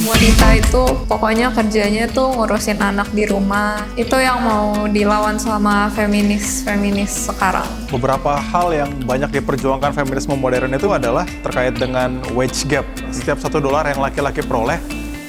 Wanita itu pokoknya kerjanya tuh ngurusin anak di rumah. Itu yang mau dilawan sama feminis sekarang. Beberapa hal yang banyak diperjuangkan feminisme modern itu adalah terkait dengan wage gap. Setiap $1 yang laki-laki peroleh,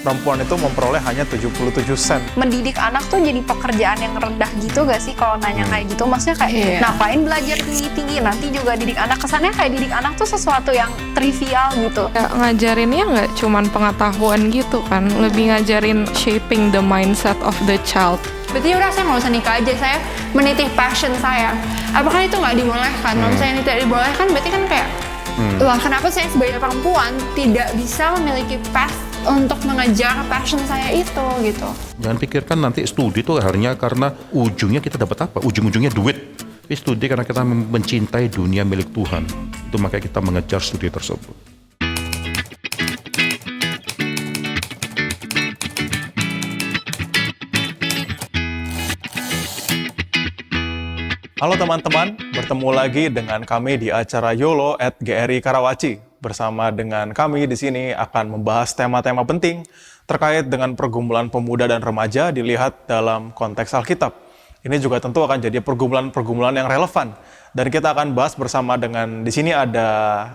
perempuan itu memperoleh hanya 77 sen. Mendidik anak tuh jadi pekerjaan yang rendah gitu gak sih kalau nanya kayak gitu? Maksudnya kayak ngapain belajar tinggi-tinggi, nanti juga didik anak. Kesannya kayak didik anak tuh sesuatu yang trivial gitu. Ya, ngajarinnya nggak cuman pengetahuan gitu kan, lebih ngajarin shaping the mindset of the child. Berarti udah saya nggak usah nikah aja, saya meniti passion saya. Apakah itu nggak dibolehkan? Kalau misalnya tidak dibolehkan berarti kan kayak wah, kenapa saya sebagai perempuan tidak bisa memiliki path untuk mengejar passion saya itu gitu. Jangan pikirkan nanti studi itu hanya karena ujungnya kita dapat apa? Ujung-ujungnya duit. Tapi studi karena kita mencintai dunia milik Tuhan. Itu makanya kita mengejar studi tersebut. Halo teman-teman, bertemu lagi dengan kami di acara YOLO at GRI Karawaci. Bersama dengan kami di sini akan membahas tema-tema penting terkait dengan pergumulan pemuda dan remaja dilihat dalam konteks Alkitab. Ini juga tentu akan jadi pergumulan-pergumulan yang relevan. Dan kita akan bahas bersama dengan di sini ada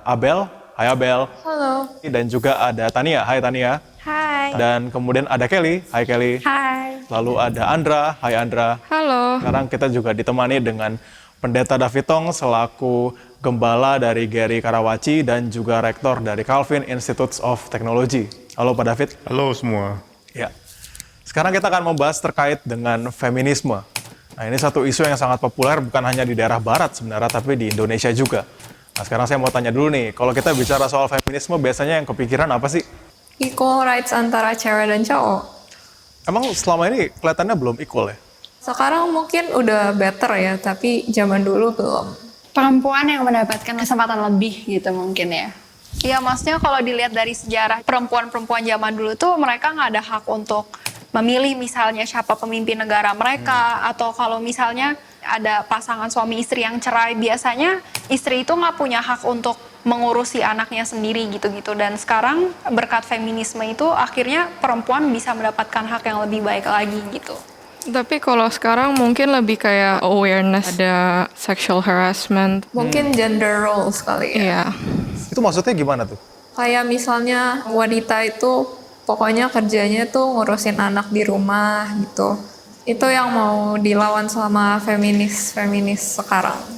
Abel. Hai Abel. Halo. Dan juga ada Tania. Hai Tania. Hai. Dan kemudian ada Kelly. Hai Kelly. Hai. Lalu ada Andra. Hai Andra. Halo. Sekarang kita juga ditemani dengan Pendeta Davidong selaku Gembala dari GRI Karawaci dan juga Rektor dari Calvin Institute of Technology. Halo Pak David. Halo semua. Ya. Sekarang kita akan membahas terkait dengan feminisme. Nah, ini satu isu yang sangat populer bukan hanya di daerah barat sebenarnya, tapi di Indonesia juga. Nah, sekarang saya mau tanya dulu nih, kalau kita bicara soal feminisme, biasanya yang kepikiran apa sih? Equal rights antara cewek dan cowok. Emang selama ini kelihatannya belum equal ya? Sekarang mungkin udah better ya, tapi zaman dulu belum. Perempuan yang mendapatkan kesempatan lebih gitu mungkin ya. Iya, maksudnya kalau dilihat dari sejarah perempuan-perempuan zaman dulu tuh mereka nggak ada hak untuk memilih misalnya siapa pemimpin negara mereka, atau kalau misalnya ada pasangan suami istri yang cerai, biasanya istri itu nggak punya hak untuk mengurusi anaknya sendiri gitu-gitu. Dan sekarang berkat feminisme itu akhirnya perempuan bisa mendapatkan hak yang lebih baik lagi gitu. Tapi kalau sekarang mungkin lebih kayak awareness, ada sexual harassment. Mungkin gender roles kali ya. Iya. Itu maksudnya gimana tuh? Kayak misalnya wanita itu pokoknya kerjanya tuh ngurusin anak di rumah gitu. Itu yang mau dilawan sama feminis sekarang.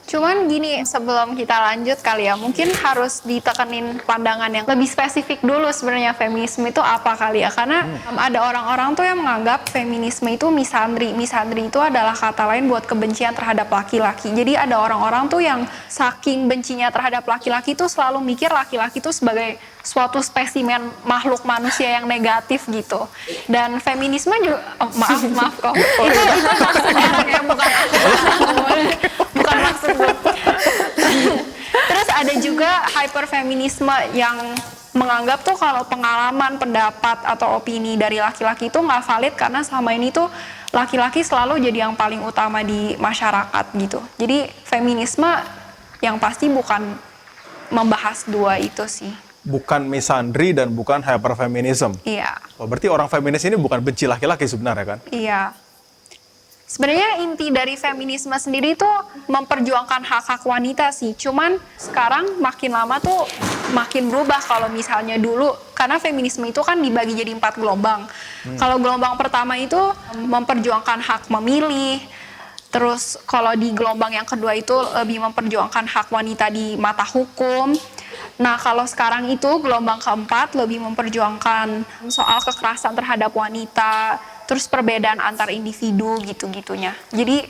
Cuman gini, sebelum kita lanjut kali ya, mungkin harus ditekenin pandangan yang lebih spesifik dulu sebenarnya feminisme itu apa kali ya. Karena ada orang-orang tuh yang menganggap feminisme itu misandri. Misandri itu adalah kata lain buat kebencian terhadap laki-laki. Jadi ada orang-orang tuh yang saking bencinya terhadap laki-laki tuh selalu mikir laki-laki tuh sebagai suatu spesimen makhluk manusia yang negatif gitu. Dan feminisme juga, maaf kok. Itu maksudnya ya, bukan bukan maksud gue. Terus ada juga hyperfeminisme yang menganggap tuh kalau pengalaman, pendapat, atau opini dari laki-laki itu nggak valid karena selama ini tuh laki-laki selalu jadi yang paling utama di masyarakat gitu. Jadi feminisme yang pasti bukan membahas dua itu sih. Bukan misandri dan bukan hyperfeminism. Iya. Oh, berarti orang feminis ini bukan benci laki-laki sebenarnya kan? Iya. Sebenarnya inti dari feminisme sendiri itu memperjuangkan hak-hak wanita sih. Cuman sekarang makin lama tuh makin berubah. Kalau misalnya dulu, karena feminisme itu kan dibagi jadi 4 gelombang. Kalau gelombang pertama itu memperjuangkan hak memilih. Terus kalau di gelombang yang kedua itu lebih memperjuangkan hak wanita di mata hukum. Nah, kalau sekarang itu gelombang keempat lebih memperjuangkan soal kekerasan terhadap wanita, terus perbedaan antar individu gitu-gitunya. Jadi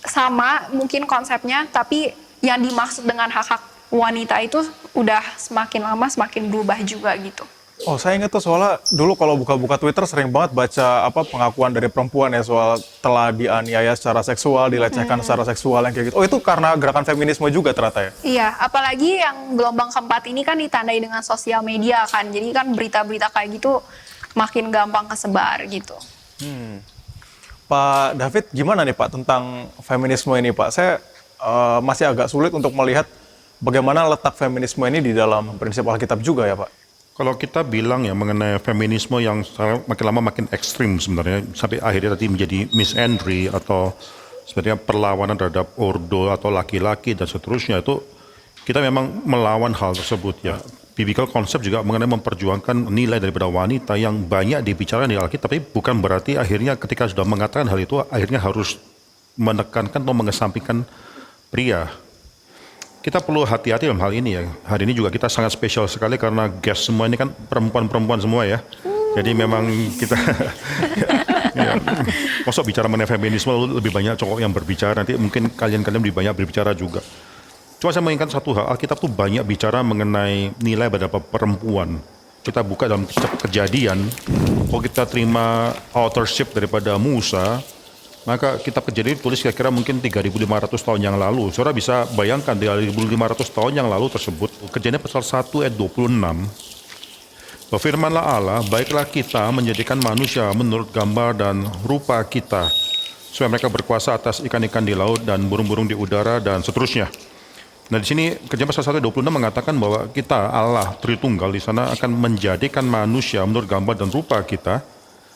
sama mungkin konsepnya, tapi yang dimaksud dengan hak-hak wanita itu udah semakin lama semakin berubah juga gitu. Oh, saya ingat tuh soalnya dulu kalau buka-buka Twitter sering banget baca pengakuan dari perempuan ya soal telah dianiaya secara seksual, dilecehkan secara seksual yang kayak gitu. Oh, itu karena gerakan feminisme juga ternyata ya? Iya, apalagi yang gelombang keempat ini kan ditandai dengan sosial media kan. Jadi kan berita-berita kayak gitu makin gampang kesebar gitu. Pak David, gimana nih Pak tentang feminisme ini Pak? Saya masih agak sulit untuk melihat bagaimana letak feminisme ini di dalam prinsip Alkitab juga ya Pak? Kalau kita bilang ya mengenai feminisme yang makin lama makin ekstrim sebenarnya, sampai akhirnya tadi menjadi misandry atau sebenarnya perlawanan terhadap ordo atau laki-laki dan seterusnya, itu kita memang melawan hal tersebut ya. Biblical konsep juga mengenai memperjuangkan nilai daripada wanita yang banyak dibicarakan di Alkitab, tapi bukan berarti akhirnya ketika sudah mengatakan hal itu akhirnya harus menekankan atau mengesampingkan pria. Kita perlu hati-hati dalam hal ini ya. Hari ini juga kita sangat spesial sekali karena guest semua ini kan perempuan-perempuan semua ya. Jadi memang kita ya, masuk bicara mengenai feminisme lalu lebih banyak cowok yang berbicara, nanti mungkin kalian-kalian lebih banyak berbicara juga. Cuma saya mengingatkan satu hal, Alkitab tuh banyak bicara mengenai nilai pada perempuan. Kita buka dalam kitab Kejadian, kalau kita terima authorship daripada Musa, maka kitab Kejadian ditulis kira-kira mungkin 3.500 tahun yang lalu. Saudara bisa bayangkan 3.500 tahun yang lalu tersebut, Kejadian pasal 1 ayat 26, berfirmanlah Allah, baiklah kita menjadikan manusia menurut gambar dan rupa kita, supaya mereka berkuasa atas ikan-ikan di laut dan burung-burung di udara dan seterusnya. Nah di sini Kejadian pasal 1 ayat 26 mengatakan bahwa kita, Allah Tritunggal di sana akan menjadikan manusia menurut gambar dan rupa kita.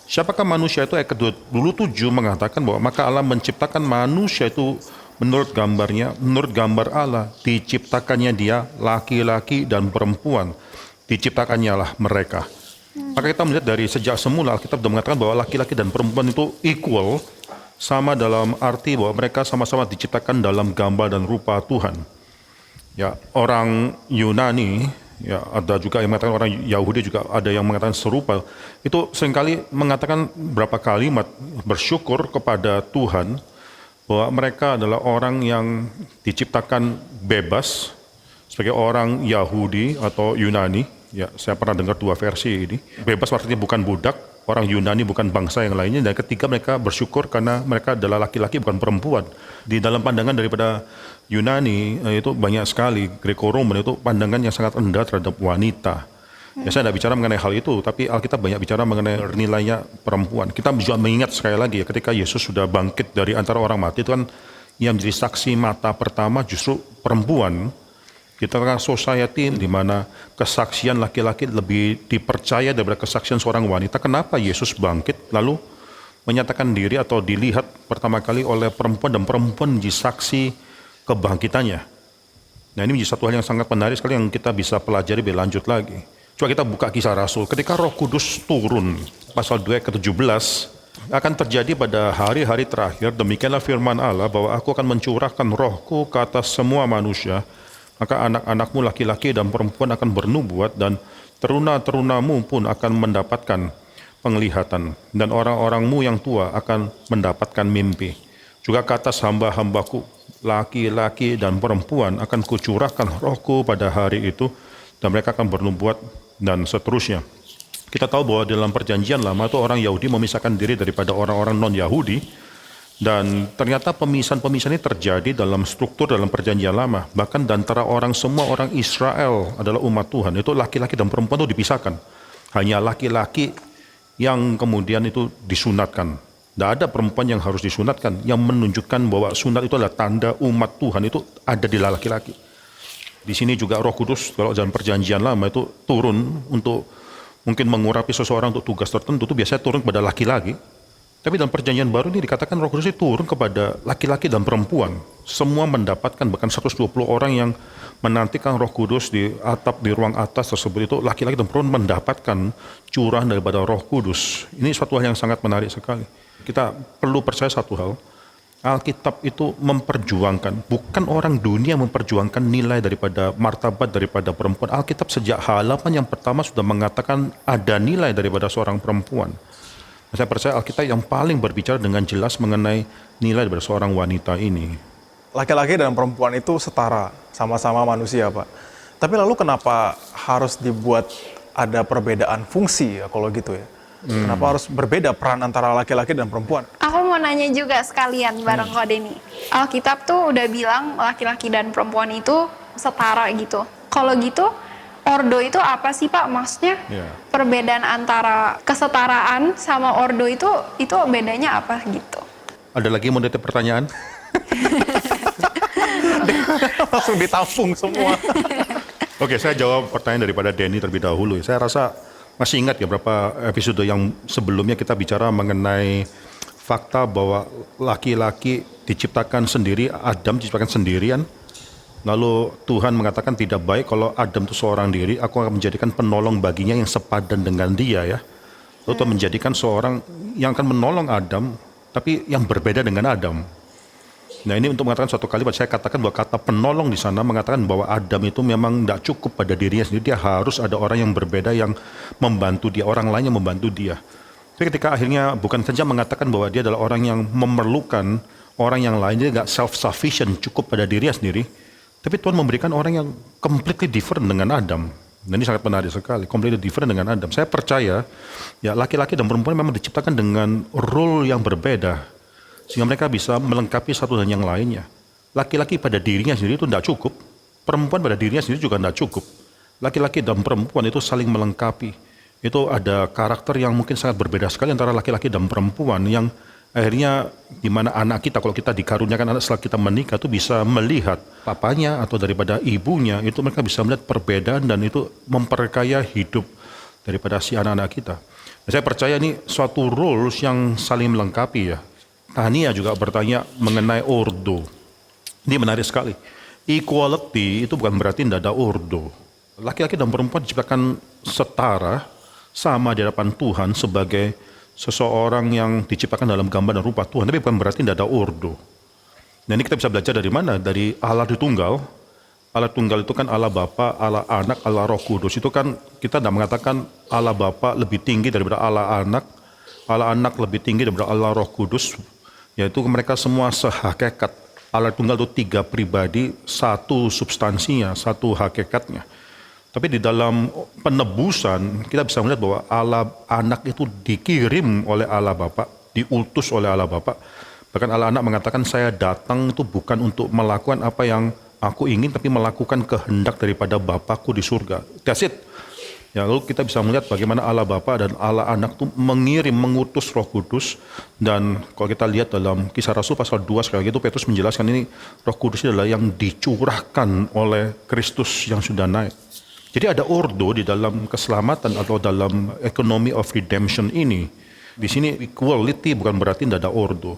Siapakah manusia itu? Ayat ke-27 mengatakan bahwa maka Allah menciptakan manusia itu menurut gambarnya, menurut gambar Allah, diciptakannya dia laki-laki dan perempuan, diciptakannya lah mereka. Maka kita melihat dari sejak semula Alkitab sudah mengatakan bahwa laki-laki dan perempuan itu equal, sama dalam arti bahwa mereka sama-sama diciptakan dalam gambar dan rupa Tuhan. Ya, orang Yunani, ya ada juga yang mengatakan, orang Yahudi juga ada yang mengatakan serupa. Itu seringkali mengatakan berapa kalimat bersyukur kepada Tuhan bahwa mereka adalah orang yang diciptakan bebas sebagai orang Yahudi atau Yunani. Ya, saya pernah dengar dua versi ini. Bebas artinya bukan budak, orang Yunani bukan bangsa yang lainnya. Dan ketiga, mereka bersyukur karena mereka adalah laki-laki bukan perempuan. Di dalam pandangan daripada Yunani itu banyak sekali, Greco-Roman itu pandangan yang sangat rendah terhadap wanita. Ya, saya tidak bicara mengenai hal itu, tapi Alkitab banyak bicara mengenai nilainya perempuan. Kita juga mengingat sekali lagi ya, ketika Yesus sudah bangkit dari antara orang mati, itu kan yang menjadi saksi mata pertama justru perempuan. Kita kan society di mana kesaksian laki-laki lebih dipercaya daripada kesaksian seorang wanita. Kenapa Yesus bangkit lalu menyatakan diri atau dilihat pertama kali oleh perempuan, dan perempuan menjadi saksi kebangkitannya. Nah ini menjadi satu hal yang sangat menarik sekali yang kita bisa pelajari lebih lanjut lagi. Coba kita buka Kisah Rasul. Ketika Roh Kudus turun, pasal 2 ke-17, akan terjadi pada hari-hari terakhir, demikianlah firman Allah bahwa aku akan mencurahkan rohku ke atas semua manusia, maka anak-anakmu laki-laki dan perempuan akan bernubuat, dan teruna-terunamu pun akan mendapatkan penglihatan, dan orang-orangmu yang tua akan mendapatkan mimpi. Juga ke atas hamba-hambaku laki-laki dan perempuan akan kucurahkan rohku pada hari itu, dan mereka akan bernubuat dan seterusnya. Kita tahu bahwa dalam perjanjian lama itu orang Yahudi memisahkan diri daripada orang-orang non-Yahudi, dan ternyata pemisahan-pemisahan ini terjadi dalam struktur dalam perjanjian lama. Bahkan di antara orang, semua orang Israel adalah umat Tuhan, itu laki-laki dan perempuan itu dipisahkan. Hanya laki-laki yang kemudian itu disunatkan. Tidak ada perempuan yang harus disunatkan, yang menunjukkan bahwa sunat itu adalah tanda umat Tuhan itu ada di laki-laki. Di sini juga Roh Kudus kalau dalam perjanjian lama itu turun untuk mungkin mengurapi seseorang untuk tugas tertentu, itu biasanya turun kepada laki-laki. Tapi dalam perjanjian baru ini dikatakan Roh Kudus itu turun kepada laki-laki dan perempuan. Semua mendapatkan, bahkan 120 orang yang menantikan Roh Kudus di atap di ruang atas tersebut, itu laki-laki dan perempuan mendapatkan curahan daripada Roh Kudus. Ini suatu hal yang sangat menarik sekali. Kita perlu percaya satu hal, Alkitab itu memperjuangkan, bukan orang dunia memperjuangkan nilai daripada martabat daripada perempuan. Alkitab sejak halaman yang pertama sudah mengatakan ada nilai daripada seorang perempuan. Saya percaya Alkitab yang paling berbicara dengan jelas mengenai nilai daripada seorang wanita ini. Laki-laki dan perempuan itu setara, sama-sama manusia, Pak. Tapi lalu kenapa harus dibuat ada perbedaan fungsi ya kalau gitu ya? Kenapa harus berbeda peran antara laki-laki dan perempuan? Aku mau nanya juga sekalian bareng Kak Denny. Alkitab tuh udah bilang laki-laki dan perempuan itu setara gitu. Kalau gitu, ordo itu apa sih Pak? Maksudnya perbedaan antara kesetaraan sama ordo itu bedanya apa gitu? Ada lagi mau nitip pertanyaan? Langsung ditampung semua. Oke, saya jawab pertanyaan daripada Denny terlebih dahulu. Saya rasa masih ingat ya beberapa episode yang sebelumnya kita bicara mengenai fakta bahwa laki-laki diciptakan sendiri, Adam diciptakan sendirian. Lalu Tuhan mengatakan tidak baik kalau Adam itu seorang diri, aku akan menjadikan penolong baginya yang sepadan dengan dia ya. Lalu Tuhan menjadikan seorang yang akan menolong Adam, tapi yang berbeda dengan Adam. Nah ini untuk mengatakan suatu kalimat, saya katakan bahwa kata penolong di sana mengatakan bahwa Adam itu memang tidak cukup pada dirinya sendiri, dia harus ada orang yang berbeda yang membantu dia, orang lain yang membantu dia. Tapi ketika akhirnya bukan saja mengatakan bahwa dia adalah orang yang memerlukan orang yang lain, dia nggak self-sufficient, cukup pada dirinya sendiri, tapi Tuhan memberikan orang yang completely different dengan Adam. Dan ini sangat menarik sekali, completely different dengan Adam. Saya percaya ya laki-laki dan perempuan memang diciptakan dengan role yang berbeda, sehingga mereka bisa melengkapi satu dan yang lainnya. Laki-laki pada dirinya sendiri itu tidak cukup, perempuan pada dirinya sendiri juga tidak cukup. Laki-laki dan perempuan itu saling melengkapi. Itu ada karakter yang mungkin sangat berbeda sekali antara laki-laki dan perempuan, yang akhirnya di mana anak kita, kalau kita dikaruniakan anak setelah kita menikah, itu bisa melihat papanya atau daripada ibunya, itu mereka bisa melihat perbedaan dan itu memperkaya hidup daripada si anak-anak kita. Dan saya percaya ini suatu roles yang saling melengkapi ya. Tania juga bertanya mengenai ordo. Ini menarik sekali. Equality itu bukan berarti tidak ada ordo. Laki-laki dan perempuan diciptakan setara, sama di hadapan Tuhan sebagai seseorang yang diciptakan dalam gambar dan rupa Tuhan. Tapi bukan berarti tidak ada ordo. Nah ini kita bisa belajar dari mana? Dari Allah Tritunggal. Allah Tunggal itu kan Allah Bapa, Allah Anak, Allah Roh Kudus. Itu kan kita tidak mengatakan Allah Bapa lebih tinggi daripada Allah Anak lebih tinggi daripada Allah Roh Kudus. Yaitu mereka semua sehakikat. Allah Tunggal itu 3 pribadi, satu substansinya, satu hakikatnya. Tapi di dalam penebusan kita bisa melihat bahwa Allah Anak itu dikirim oleh Allah Bapa, diutus oleh Allah Bapa. Bahkan Allah Anak mengatakan saya datang itu bukan untuk melakukan apa yang aku ingin, tapi melakukan kehendak daripada Bapakku di surga. That's it. Ya, lalu kita bisa melihat bagaimana Allah Bapa dan Allah Anak itu mengutus Roh Kudus. Dan kalau kita lihat dalam Kisah Rasul pasal 2 sekali lagi itu Petrus menjelaskan ini Roh Kudus adalah yang dicurahkan oleh Kristus yang sudah naik. Jadi ada ordo di dalam keselamatan atau dalam economy of redemption ini. Di sini equality bukan berarti tidak ada ordo.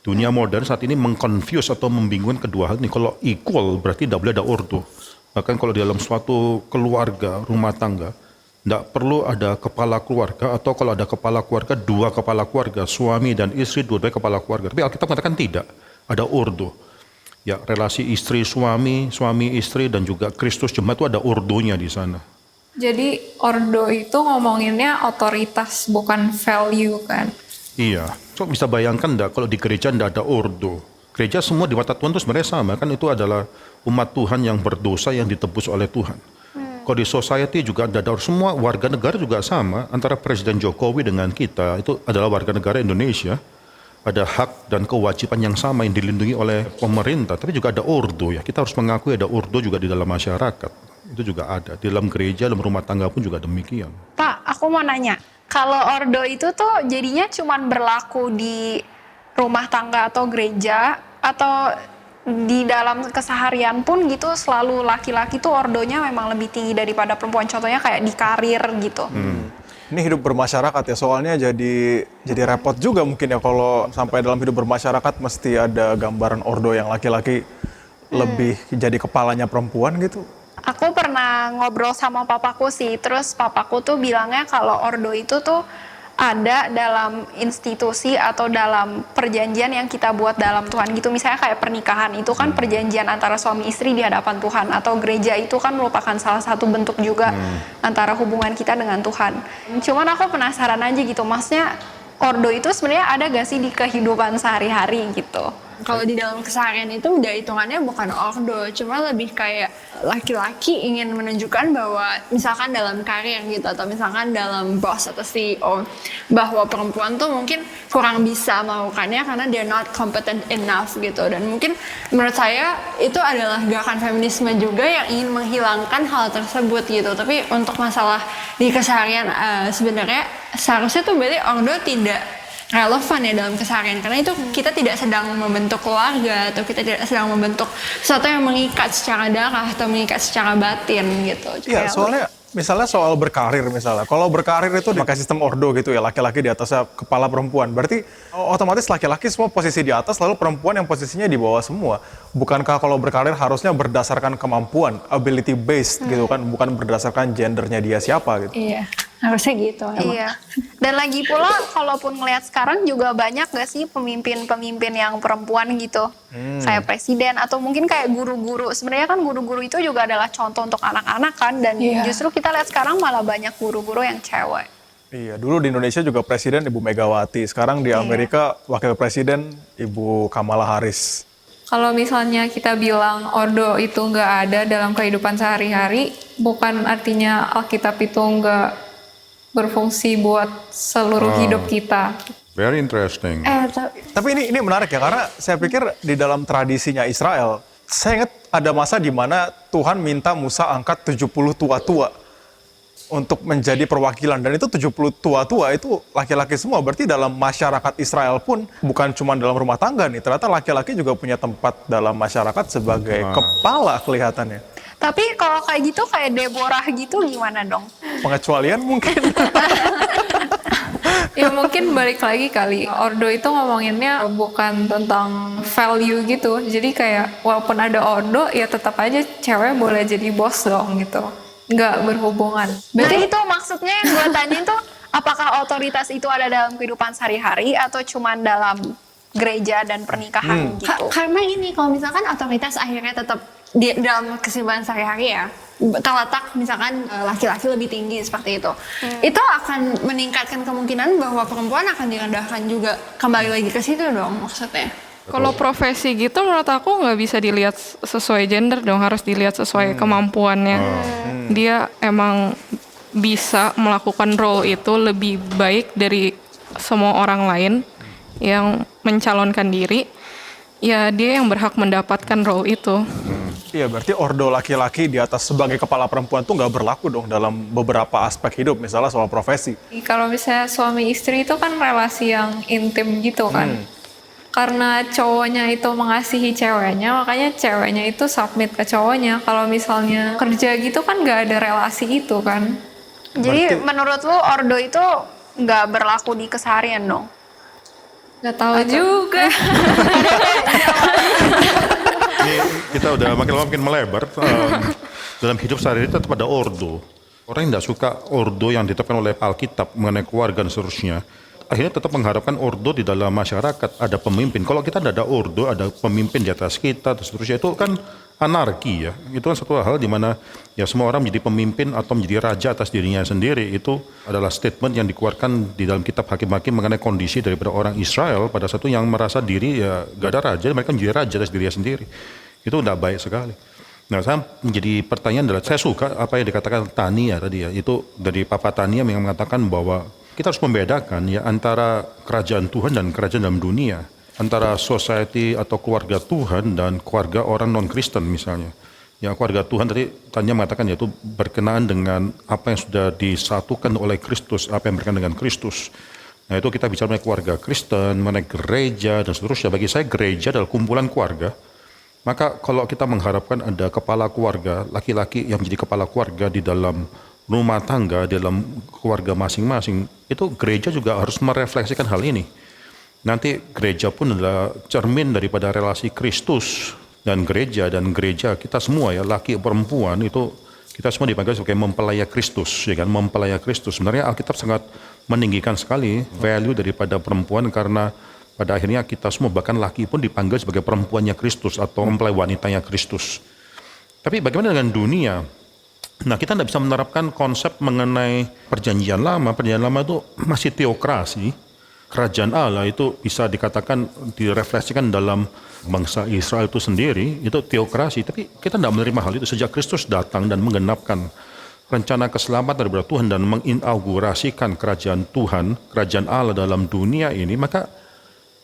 Dunia modern saat ini mengconfuse atau membingungkan kedua hal ini. Kalau equal berarti tidak boleh ada ordo. Bahkan kalau di dalam suatu keluarga, rumah tangga, tidak perlu ada kepala keluarga, atau kalau ada kepala keluarga, 2 kepala keluarga, suami dan istri, 2 kepala keluarga. Tapi Alkitab mengatakan tidak, ada ordo. Ya, relasi istri suami, suami istri, dan juga Kristus jemaat itu ada ordonya di sana. Jadi ordo itu ngomonginnya otoritas bukan value kan? Iya, so bisa bayangkan enggak kalau di gereja enggak ada ordo. Gereja semua di mata Tuhan itu sebenarnya sama, kan itu adalah umat Tuhan yang berdosa yang ditebus oleh Tuhan. Kalau di society juga ada semua warga negara juga sama, antara Presiden Jokowi dengan kita itu adalah warga negara Indonesia. Ada hak dan kewajiban yang sama yang dilindungi oleh pemerintah, tapi juga ada ordo ya. Kita harus mengakui ada ordo juga di dalam masyarakat. Itu juga ada. Di dalam gereja, dalam rumah tangga pun juga demikian. Pak, aku mau nanya, kalau ordo itu tuh jadinya cuman berlaku di rumah tangga atau gereja, atau di dalam keseharian pun gitu selalu laki-laki tuh ordonya memang lebih tinggi daripada perempuan, contohnya kayak di karir gitu. Ini hidup bermasyarakat ya, soalnya jadi repot juga mungkin ya kalau sampai dalam hidup bermasyarakat mesti ada gambaran ordo yang laki-laki lebih jadi kepalanya perempuan gitu. Aku pernah ngobrol sama papaku sih, terus papaku tuh bilangnya kalau ordo itu tuh ada dalam institusi atau dalam perjanjian yang kita buat dalam Tuhan gitu. Misalnya kayak pernikahan itu kan perjanjian antara suami istri di hadapan Tuhan, atau gereja itu kan merupakan salah satu bentuk juga antara hubungan kita dengan Tuhan. Cuman aku penasaran aja gitu, maksudnya ordo itu sebenarnya ada gak sih di kehidupan sehari-hari gitu? Kalau di dalam keseharian itu udah hitungannya bukan ordo, cuma lebih kayak laki-laki ingin menunjukkan bahwa misalkan dalam karir gitu, atau misalkan dalam boss atau CEO, bahwa perempuan tuh mungkin kurang bisa melakukannya karena they're not competent enough gitu. Dan mungkin menurut saya itu adalah gerakan feminisme juga yang ingin menghilangkan hal tersebut gitu. Tapi untuk masalah di keseharian sebenarnya seharusnya tuh berarti ordo tidak relevan ya dalam keseharian, karena itu kita tidak sedang membentuk keluarga atau kita tidak sedang membentuk sesuatu yang mengikat secara darah atau mengikat secara batin gitu. Iya, soalnya misalnya soal berkarir misalnya. Kalau berkarir itu pakai sistem ordo gitu ya, laki-laki di atasnya kepala perempuan. Berarti otomatis laki-laki semua posisi di atas, lalu perempuan yang posisinya di bawah semua. Bukankah kalau berkarir harusnya berdasarkan kemampuan, ability based gitu kan, bukan berdasarkan gendernya dia siapa gitu. Iya, harusnya gitu emang. Iya. Dan lagi pula, kalaupun ngelihat sekarang juga banyak gak sih pemimpin-pemimpin yang perempuan gitu, kayak presiden atau mungkin kayak guru-guru. Sebenarnya kan guru-guru itu juga adalah contoh untuk anak-anak kan, dan justru kita lihat sekarang malah banyak guru-guru yang cewek. Iya, dulu di Indonesia juga presiden Ibu Megawati, sekarang di Amerika wakil presiden Ibu Kamala Harris. Kalau misalnya kita bilang ordo itu nggak ada dalam kehidupan sehari-hari, bukan artinya Alkitab itu nggak berfungsi buat seluruh hidup kita. Very interesting. Tapi ini menarik ya, karena saya pikir di dalam tradisinya Israel, saya ingat ada masa di mana Tuhan minta Musa angkat 70 tua-tua untuk menjadi perwakilan. Dan itu 70 tua-tua itu laki-laki semua. Berarti dalam masyarakat Israel pun, bukan cuma dalam rumah tangga nih, ternyata laki-laki juga punya tempat dalam masyarakat sebagai kepala kelihatannya. Tapi kalau kayak gitu, kayak Deborah gitu gimana dong? Pengecualian mungkin. Ya mungkin balik lagi kali, ordo itu ngomonginnya bukan tentang value gitu. Jadi kayak walaupun ada ordo, ya tetap aja cewek boleh jadi bos dong gitu. Nggak berhubungan. Berarti itu maksudnya yang gue tanyain tuh, apakah otoritas itu ada dalam kehidupan sehari-hari atau cuman dalam gereja dan pernikahan gitu? Karena ini, kalau misalkan otoritas akhirnya tetap di dalam kehidupan sehari-hari ya, terletak misalkan laki-laki lebih tinggi seperti itu, itu akan meningkatkan kemungkinan bahwa perempuan akan direndahkan juga, kembali lagi ke situ dong maksudnya. Kalau profesi gitu menurut aku nggak bisa dilihat sesuai gender dong, harus dilihat sesuai kemampuannya. Dia emang bisa melakukan role itu lebih baik dari semua orang lain yang mencalonkan diri, ya dia yang berhak mendapatkan role itu. Iya, berarti ordo laki-laki di atas sebagai kepala perempuan tuh nggak berlaku dong dalam beberapa aspek hidup, misalnya soal profesi. Kalau misalnya suami istri itu kan relasi yang intim gitu kan. Karena cowoknya itu mengasihi ceweknya, makanya ceweknya itu submit ke cowoknya. Kalau misalnya kerja gitu kan nggak ada relasi itu kan. Jadi menurut lu ordo itu nggak berlaku di keseharian dong? Nggak tahu juga. Ini kita udah makin melebar. Dalam hidup sehari-hari tetap ada ordo. Orang yang tidak suka ordo yang ditetapkan oleh Alkitab mengenai keluarga dan seterusnya, akhirnya tetap mengharapkan ordo di dalam masyarakat, ada pemimpin. Kalau kita tidak ada ordo, ada pemimpin di atas kita, dan seterusnya, itu kan anarki ya. Itu kan satu hal di mana ya semua orang menjadi pemimpin atau menjadi raja atas dirinya sendiri. Itu adalah statement yang dikeluarkan di dalam kitab Hakim-Hakim mengenai kondisi daripada orang Israel pada satu yang merasa diri ya gak ada raja, mereka menjadi raja atas dirinya sendiri. Itu tidak baik sekali. Nah, saya menjadi pertanyaan adalah, saya suka apa yang dikatakan Tania tadi ya, itu dari Papa Tania yang mengatakan bahwa kita harus membedakan ya antara kerajaan Tuhan dan kerajaan dalam dunia, antara society atau keluarga Tuhan dan keluarga orang non-Kristen misalnya. Ya, keluarga Tuhan tadi Tania mengatakan yaitu berkenaan dengan apa yang sudah disatukan oleh Kristus, apa yang berkenaan dengan Kristus. Nah, itu kita bicara mengenai keluarga Kristen, mengenai gereja dan seterusnya. Bagi saya gereja adalah kumpulan keluarga. Maka kalau kita mengharapkan ada kepala keluarga, laki-laki yang menjadi kepala keluarga di dalam rumah tangga, di dalam keluarga masing-masing, itu gereja juga harus merefleksikan hal ini. Nanti gereja pun adalah cermin daripada relasi Kristus dan gereja kita semua ya, laki perempuan itu kita semua dipanggil sebagai mempelai Kristus, ya kan, mempelai Kristus. Sebenarnya Alkitab sangat meninggikan sekali value daripada perempuan, karena pada akhirnya kita semua, bahkan laki pun dipanggil sebagai perempuannya Kristus atau mempelai wanitanya Kristus. Tapi bagaimana dengan dunia? Nah, kita tidak bisa menerapkan konsep mengenai perjanjian lama. Perjanjian lama itu masih teokrasi. Kerajaan Allah itu bisa dikatakan direfleksikan dalam bangsa Israel itu sendiri, itu teokrasi. Tapi kita tidak menerima hal itu sejak Kristus datang dan menggenapkan rencana keselamatan daripada Tuhan dan menginaugurasikan kerajaan Tuhan, kerajaan Allah dalam dunia ini, maka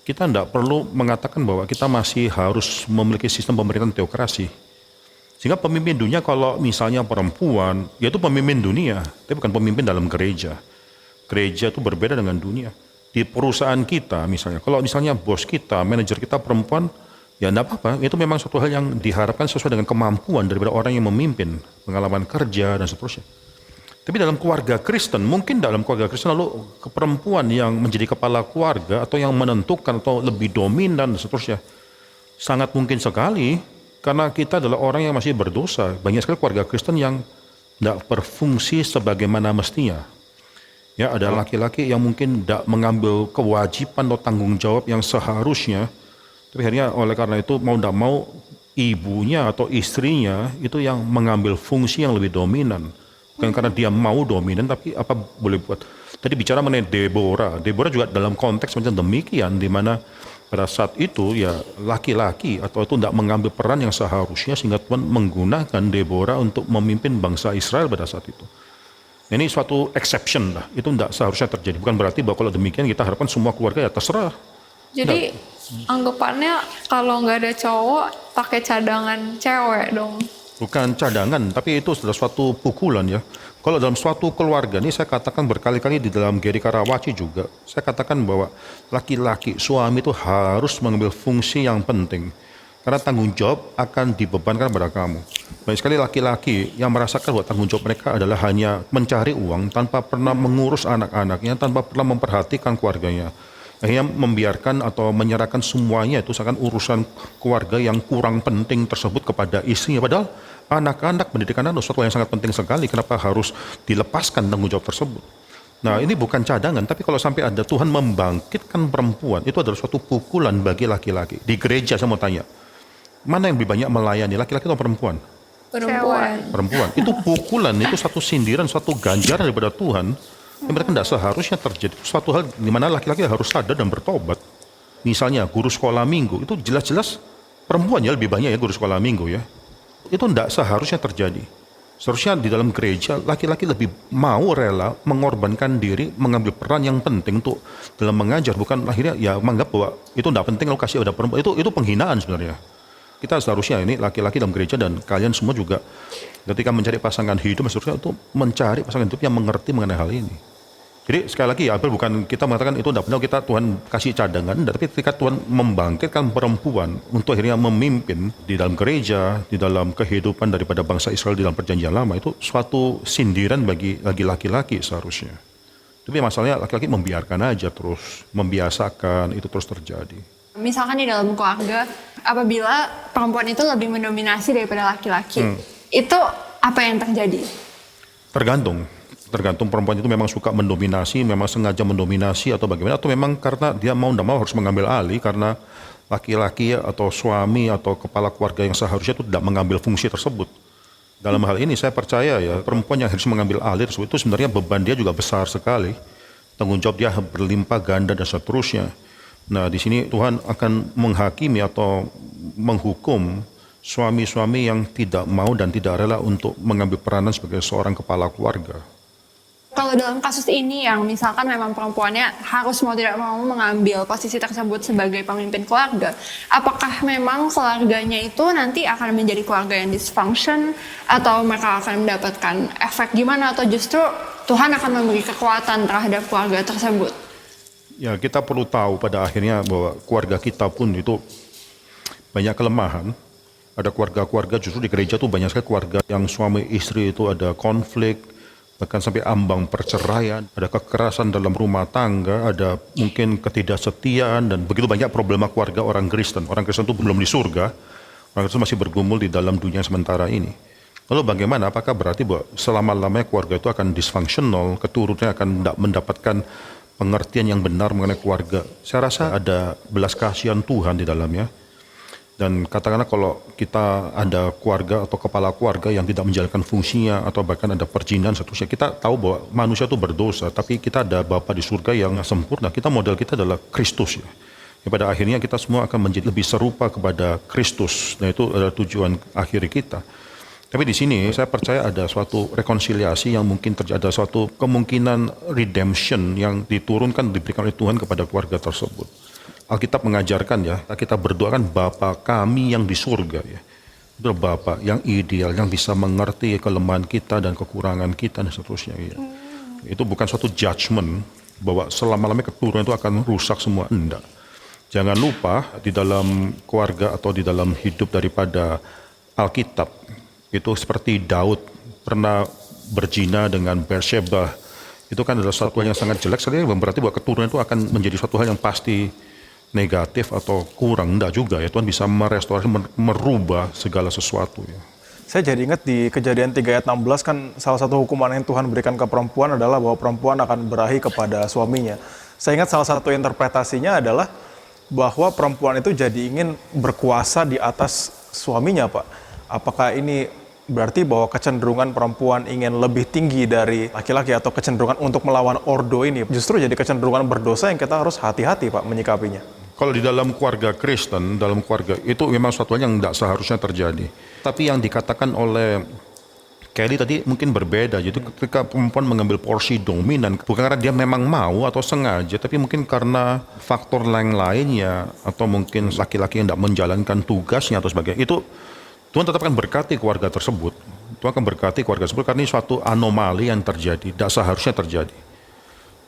kita tidak perlu mengatakan bahwa kita masih harus memiliki sistem pemerintahan teokrasi. Sehingga pemimpin dunia kalau misalnya perempuan, yaitu pemimpin dunia, tapi bukan pemimpin dalam gereja. Gereja itu berbeda dengan dunia. di perusahaan kita misalnya, kalau misalnya bos kita, manajer kita perempuan, ya enggak apa-apa, itu memang suatu hal yang diharapkan sesuai dengan kemampuan daripada orang yang memimpin, pengalaman kerja dan seterusnya. Tapi dalam keluarga Kristen, mungkin dalam keluarga Kristen lalu perempuan yang menjadi kepala keluarga atau yang menentukan atau lebih dominan dan seterusnya. Sangat mungkin sekali karena kita adalah orang yang masih berdosa. Banyak sekali keluarga Kristen yang tidak berfungsi sebagaimana mestinya. Ya, ada laki-laki yang mungkin tidak mengambil kewajiban atau tanggung jawab yang seharusnya. Tapi akhirnya oleh karena itu mau tidak mau ibunya atau istrinya itu yang mengambil fungsi yang lebih dominan. Bukan karena dia mau dominan, tapi apa boleh buat. Tadi bicara mengenai Deborah juga dalam konteks macam demikian, di mana pada saat itu ya laki-laki atau itu tidak mengambil peran yang seharusnya sehingga Tuhan menggunakan Deborah untuk memimpin bangsa Israel pada saat itu. Ini suatu exception lah, itu tidak seharusnya terjadi. Bukan berarti bahwa kalau demikian kita harapkan semua keluarga ya terserah. Jadi anggapannya kalau nggak ada cowok pakai cadangan cewek dong. Bukan cadangan, tapi itu sudah suatu pukulan ya. Kalau dalam suatu keluarga, ini saya katakan berkali-kali di dalam GRI Karawaci juga, saya katakan bahwa laki-laki, suami itu harus mengambil fungsi yang penting. Karena tanggung jawab akan dibebankan pada kamu. Banyak sekali laki-laki yang merasakan bahwa tanggung jawab mereka adalah hanya mencari uang tanpa pernah mengurus anak-anaknya, tanpa pernah memperhatikan keluarganya. Akhirnya membiarkan atau menyerahkan semuanya itu seakan urusan keluarga yang kurang penting tersebut kepada istrinya. Padahal anak-anak, pendidikan anak sesuatu yang sangat penting sekali. Kenapa harus dilepaskan tanggung jawab tersebut? Nah, ini bukan cadangan, tapi kalau sampai ada Tuhan membangkitkan perempuan, itu adalah suatu pukulan bagi laki-laki. Di gereja saya mau tanya, mana yang lebih banyak melayani, laki-laki atau perempuan? Perempuan. Itu pukulan, itu satu sindiran, suatu ganjaran daripada Tuhan. Yang mereka tidak seharusnya terjadi. Suatu hal di mana laki-laki harus sadar dan bertobat. Misalnya guru sekolah minggu, itu jelas-jelas perempuan ya lebih banyak ya guru sekolah minggu ya. Itu tidak seharusnya terjadi. Seharusnya di dalam gereja laki-laki lebih mau rela mengorbankan diri, mengambil peran yang penting untuk dalam mengajar, bukan akhirnya ya menganggap bahwa itu tidak penting lalu kasih pada perempuan. Itu penghinaan sebenarnya. Kita seharusnya ini laki-laki dalam gereja dan kalian semua juga ketika mencari pasangan hidup seharusnya untuk mencari pasangan hidup yang mengerti mengenai hal ini. Jadi sekali lagi ya, bukan kita mengatakan itu tidak benar kita Tuhan kasih cadangan, tapi ketika Tuhan membangkitkan perempuan untuk akhirnya memimpin di dalam gereja, di dalam kehidupan daripada bangsa Israel di dalam perjanjian lama, itu suatu sindiran bagi laki-laki seharusnya. Tapi masalahnya laki-laki membiarkan aja terus, membiasakan itu terus terjadi. Misalkan di dalam keluarga, apabila perempuan itu lebih mendominasi daripada laki-laki, itu apa yang terjadi? Tergantung perempuan itu memang suka mendominasi, memang sengaja mendominasi atau bagaimana, atau memang karena dia mau tidak mau harus mengambil alih karena laki-laki atau suami atau kepala keluarga yang seharusnya itu tidak mengambil fungsi tersebut. Dalam hal ini saya percaya ya perempuan yang harus mengambil alih tersebut itu sebenarnya beban dia juga besar sekali, tanggung jawab dia berlimpah ganda dan seterusnya. Nah di sini Tuhan akan menghakimi atau menghukum suami-suami yang tidak mau dan tidak rela untuk mengambil peranan sebagai seorang kepala keluarga. Kalau dalam kasus ini yang misalkan memang perempuannya harus mau tidak mau mengambil posisi tersebut sebagai pemimpin keluarga, apakah memang keluarganya itu nanti akan menjadi keluarga yang dysfunction atau mereka akan mendapatkan efek gimana, atau justru Tuhan akan memberi kekuatan terhadap keluarga tersebut? Ya kita perlu tahu pada akhirnya bahwa keluarga kita pun itu banyak kelemahan. Ada keluarga-keluarga justru di gereja tuh banyak sekali keluarga yang suami istri itu ada konflik, bahkan sampai ambang perceraian, ada kekerasan dalam rumah tangga, ada mungkin ketidaksetiaan, dan begitu banyak problema keluarga orang Kristen. Orang Kristen itu belum di surga, orang Kristen masih bergumul di dalam dunia sementara ini. Lalu bagaimana? Apakah berarti bahwa selama-lamanya keluarga itu akan dysfunctional, keturunannya akan tidak mendapatkan pengertian yang benar mengenai keluarga? Saya rasa ada belas kasihan Tuhan di dalamnya. Dan katakanlah kalau kita ada keluarga atau kepala keluarga yang tidak menjalankan fungsinya atau bahkan ada perzinahan seterusnya, kita tahu bahwa manusia itu berdosa, tapi kita ada Bapa di surga yang sempurna. Kita model kita adalah Kristus ya. Pada akhirnya kita semua akan menjadi lebih serupa kepada Kristus. Nah itu adalah tujuan akhir kita. Tapi di sini saya percaya ada suatu rekonsiliasi yang mungkin terjadi, ada suatu kemungkinan redemption yang diturunkan, diberikan oleh Tuhan kepada keluarga tersebut. Alkitab mengajarkan ya, kita berdoakan Bapa kami yang di surga ya. Itu Bapa yang ideal, yang bisa mengerti kelemahan kita dan kekurangan kita dan seterusnya ya. Itu bukan suatu judgment, bahwa selama-lamanya keturunan itu akan rusak semua. Enggak. Jangan lupa di dalam keluarga atau di dalam hidup daripada Alkitab itu seperti Daud pernah berzina dengan Bathsheba. Itu kan adalah suatu hal yang sangat jelek, sekali berarti bahwa keturunan itu akan menjadi suatu hal yang pasti negatif atau kurang. Enggak juga ya, Tuhan bisa merestorasi, merubah segala sesuatu ya. Saya jadi ingat di Kejadian 3 ayat 16 kan salah satu hukuman yang Tuhan berikan ke perempuan adalah bahwa perempuan akan berahi kepada suaminya. Saya ingat salah satu interpretasinya adalah bahwa perempuan itu jadi ingin berkuasa di atas suaminya, Pak. Apakah ini berarti bahwa kecenderungan perempuan ingin lebih tinggi dari laki-laki atau kecenderungan untuk melawan ordo ini justru jadi kecenderungan berdosa yang kita harus hati-hati, Pak, menyikapinya? Kalau di dalam keluarga Kristen, dalam keluarga itu memang suatu hal yang tidak seharusnya terjadi. Tapi yang dikatakan oleh Kelly tadi mungkin berbeda. Jadi ketika perempuan mengambil porsi dominan, bukan karena dia memang mau atau sengaja, tapi mungkin karena faktor lainnya, atau mungkin laki-laki yang tidak menjalankan tugasnya atau sebagainya. Itu Tuhan tetap akan berkati keluarga tersebut. Tuhan akan berkati keluarga tersebut karena ini suatu anomali yang terjadi, tidak seharusnya terjadi.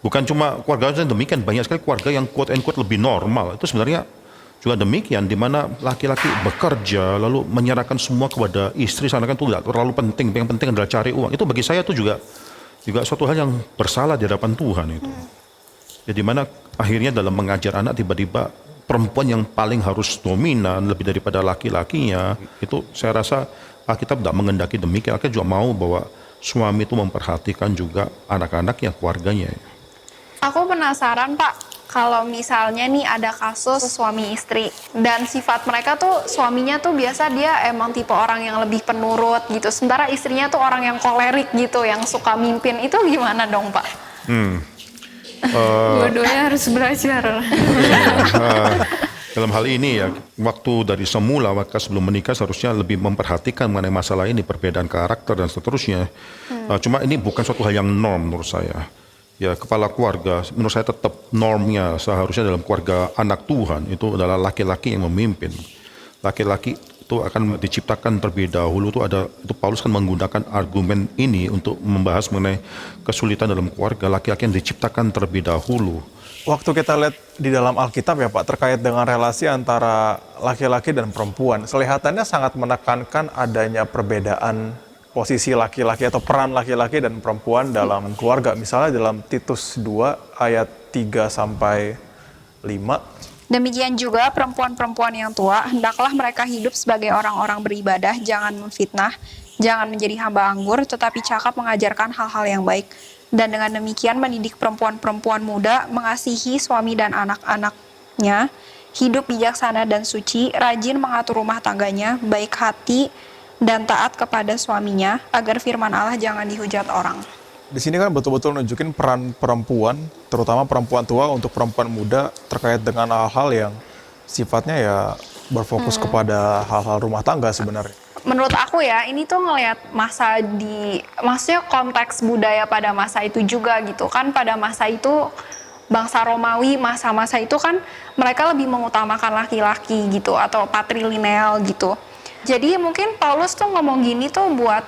Bukan cuma keluarga yang demikian, banyak sekali keluarga yang quote-unquote lebih normal. Itu sebenarnya juga demikian, di mana laki-laki bekerja lalu menyerahkan semua kepada istri, seakan itu tidak terlalu penting. Yang penting adalah cari uang. Itu bagi saya itu juga suatu hal yang bersalah di hadapan Tuhan itu. Ya, di mana akhirnya dalam mengajar anak tiba-tiba perempuan yang paling harus dominan lebih daripada laki-lakinya. Itu saya rasa Alkitab tidak mengendaki demikian. Alkitab juga mau bahwa suami itu memperhatikan juga anak-anaknya, keluarganya. Aku penasaran, Pak, kalau misalnya nih ada kasus suami istri dan sifat mereka tuh suaminya tuh biasa dia emang tipe orang yang lebih penurut gitu, sementara istrinya tuh orang yang kolerik gitu, yang suka mimpin, itu gimana dong, Pak? Dua-duanya harus belajar. Dalam hal ini ya, waktu dari semula, waktu sebelum menikah seharusnya lebih memperhatikan mengenai masalah ini, perbedaan karakter dan seterusnya. Cuma ini bukan suatu hal yang norm menurut saya. Ya, kepala keluarga, menurut saya tetap normnya seharusnya dalam keluarga anak Tuhan itu adalah laki-laki yang memimpin. Laki-laki itu akan diciptakan terlebih dahulu, itu Paulus kan menggunakan argumen ini untuk membahas mengenai kesulitan dalam keluarga, laki-laki yang diciptakan terlebih dahulu. Waktu kita lihat di dalam Alkitab ya, Pak, terkait dengan relasi antara laki-laki dan perempuan, kelihatannya sangat menekankan adanya perbedaan posisi laki-laki atau peran laki-laki dan perempuan dalam keluarga. Misalnya dalam Titus 2 ayat 3 sampai 5. Demikian juga perempuan-perempuan yang tua, hendaklah mereka hidup sebagai orang-orang beribadah, jangan memfitnah, jangan menjadi hamba anggur, tetapi cakap mengajarkan hal-hal yang baik. Dan dengan demikian mendidik perempuan-perempuan muda, mengasihi suami dan anak-anaknya, hidup bijaksana dan suci, rajin mengatur rumah tangganya, baik hati, dan taat kepada suaminya, agar firman Allah jangan dihujat orang. Di sini kan betul-betul nunjukin peran perempuan, terutama perempuan tua untuk perempuan muda terkait dengan hal-hal yang sifatnya ya berfokus kepada hal-hal rumah tangga sebenarnya. Menurut aku ya, ini tuh ngelihat maksudnya konteks budaya pada masa itu juga gitu kan. Pada masa itu bangsa Romawi, masa-masa itu kan mereka lebih mengutamakan laki-laki gitu, atau patrilineal gitu. Jadi mungkin Paulus tuh ngomong gini tuh buat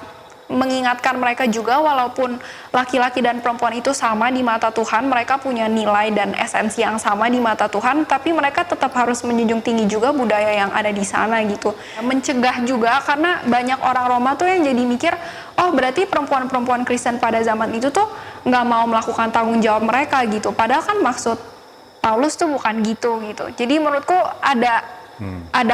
mengingatkan mereka juga, walaupun laki-laki dan perempuan itu sama di mata Tuhan, mereka punya nilai dan esensi yang sama di mata Tuhan, tapi mereka tetap harus menjunjung tinggi juga budaya yang ada di sana gitu. Mencegah juga, karena banyak orang Roma tuh yang jadi mikir, oh berarti perempuan-perempuan Kristen pada zaman itu tuh nggak mau melakukan tanggung jawab mereka gitu. Padahal kan maksud Paulus tuh bukan gitu. Jadi menurutku ada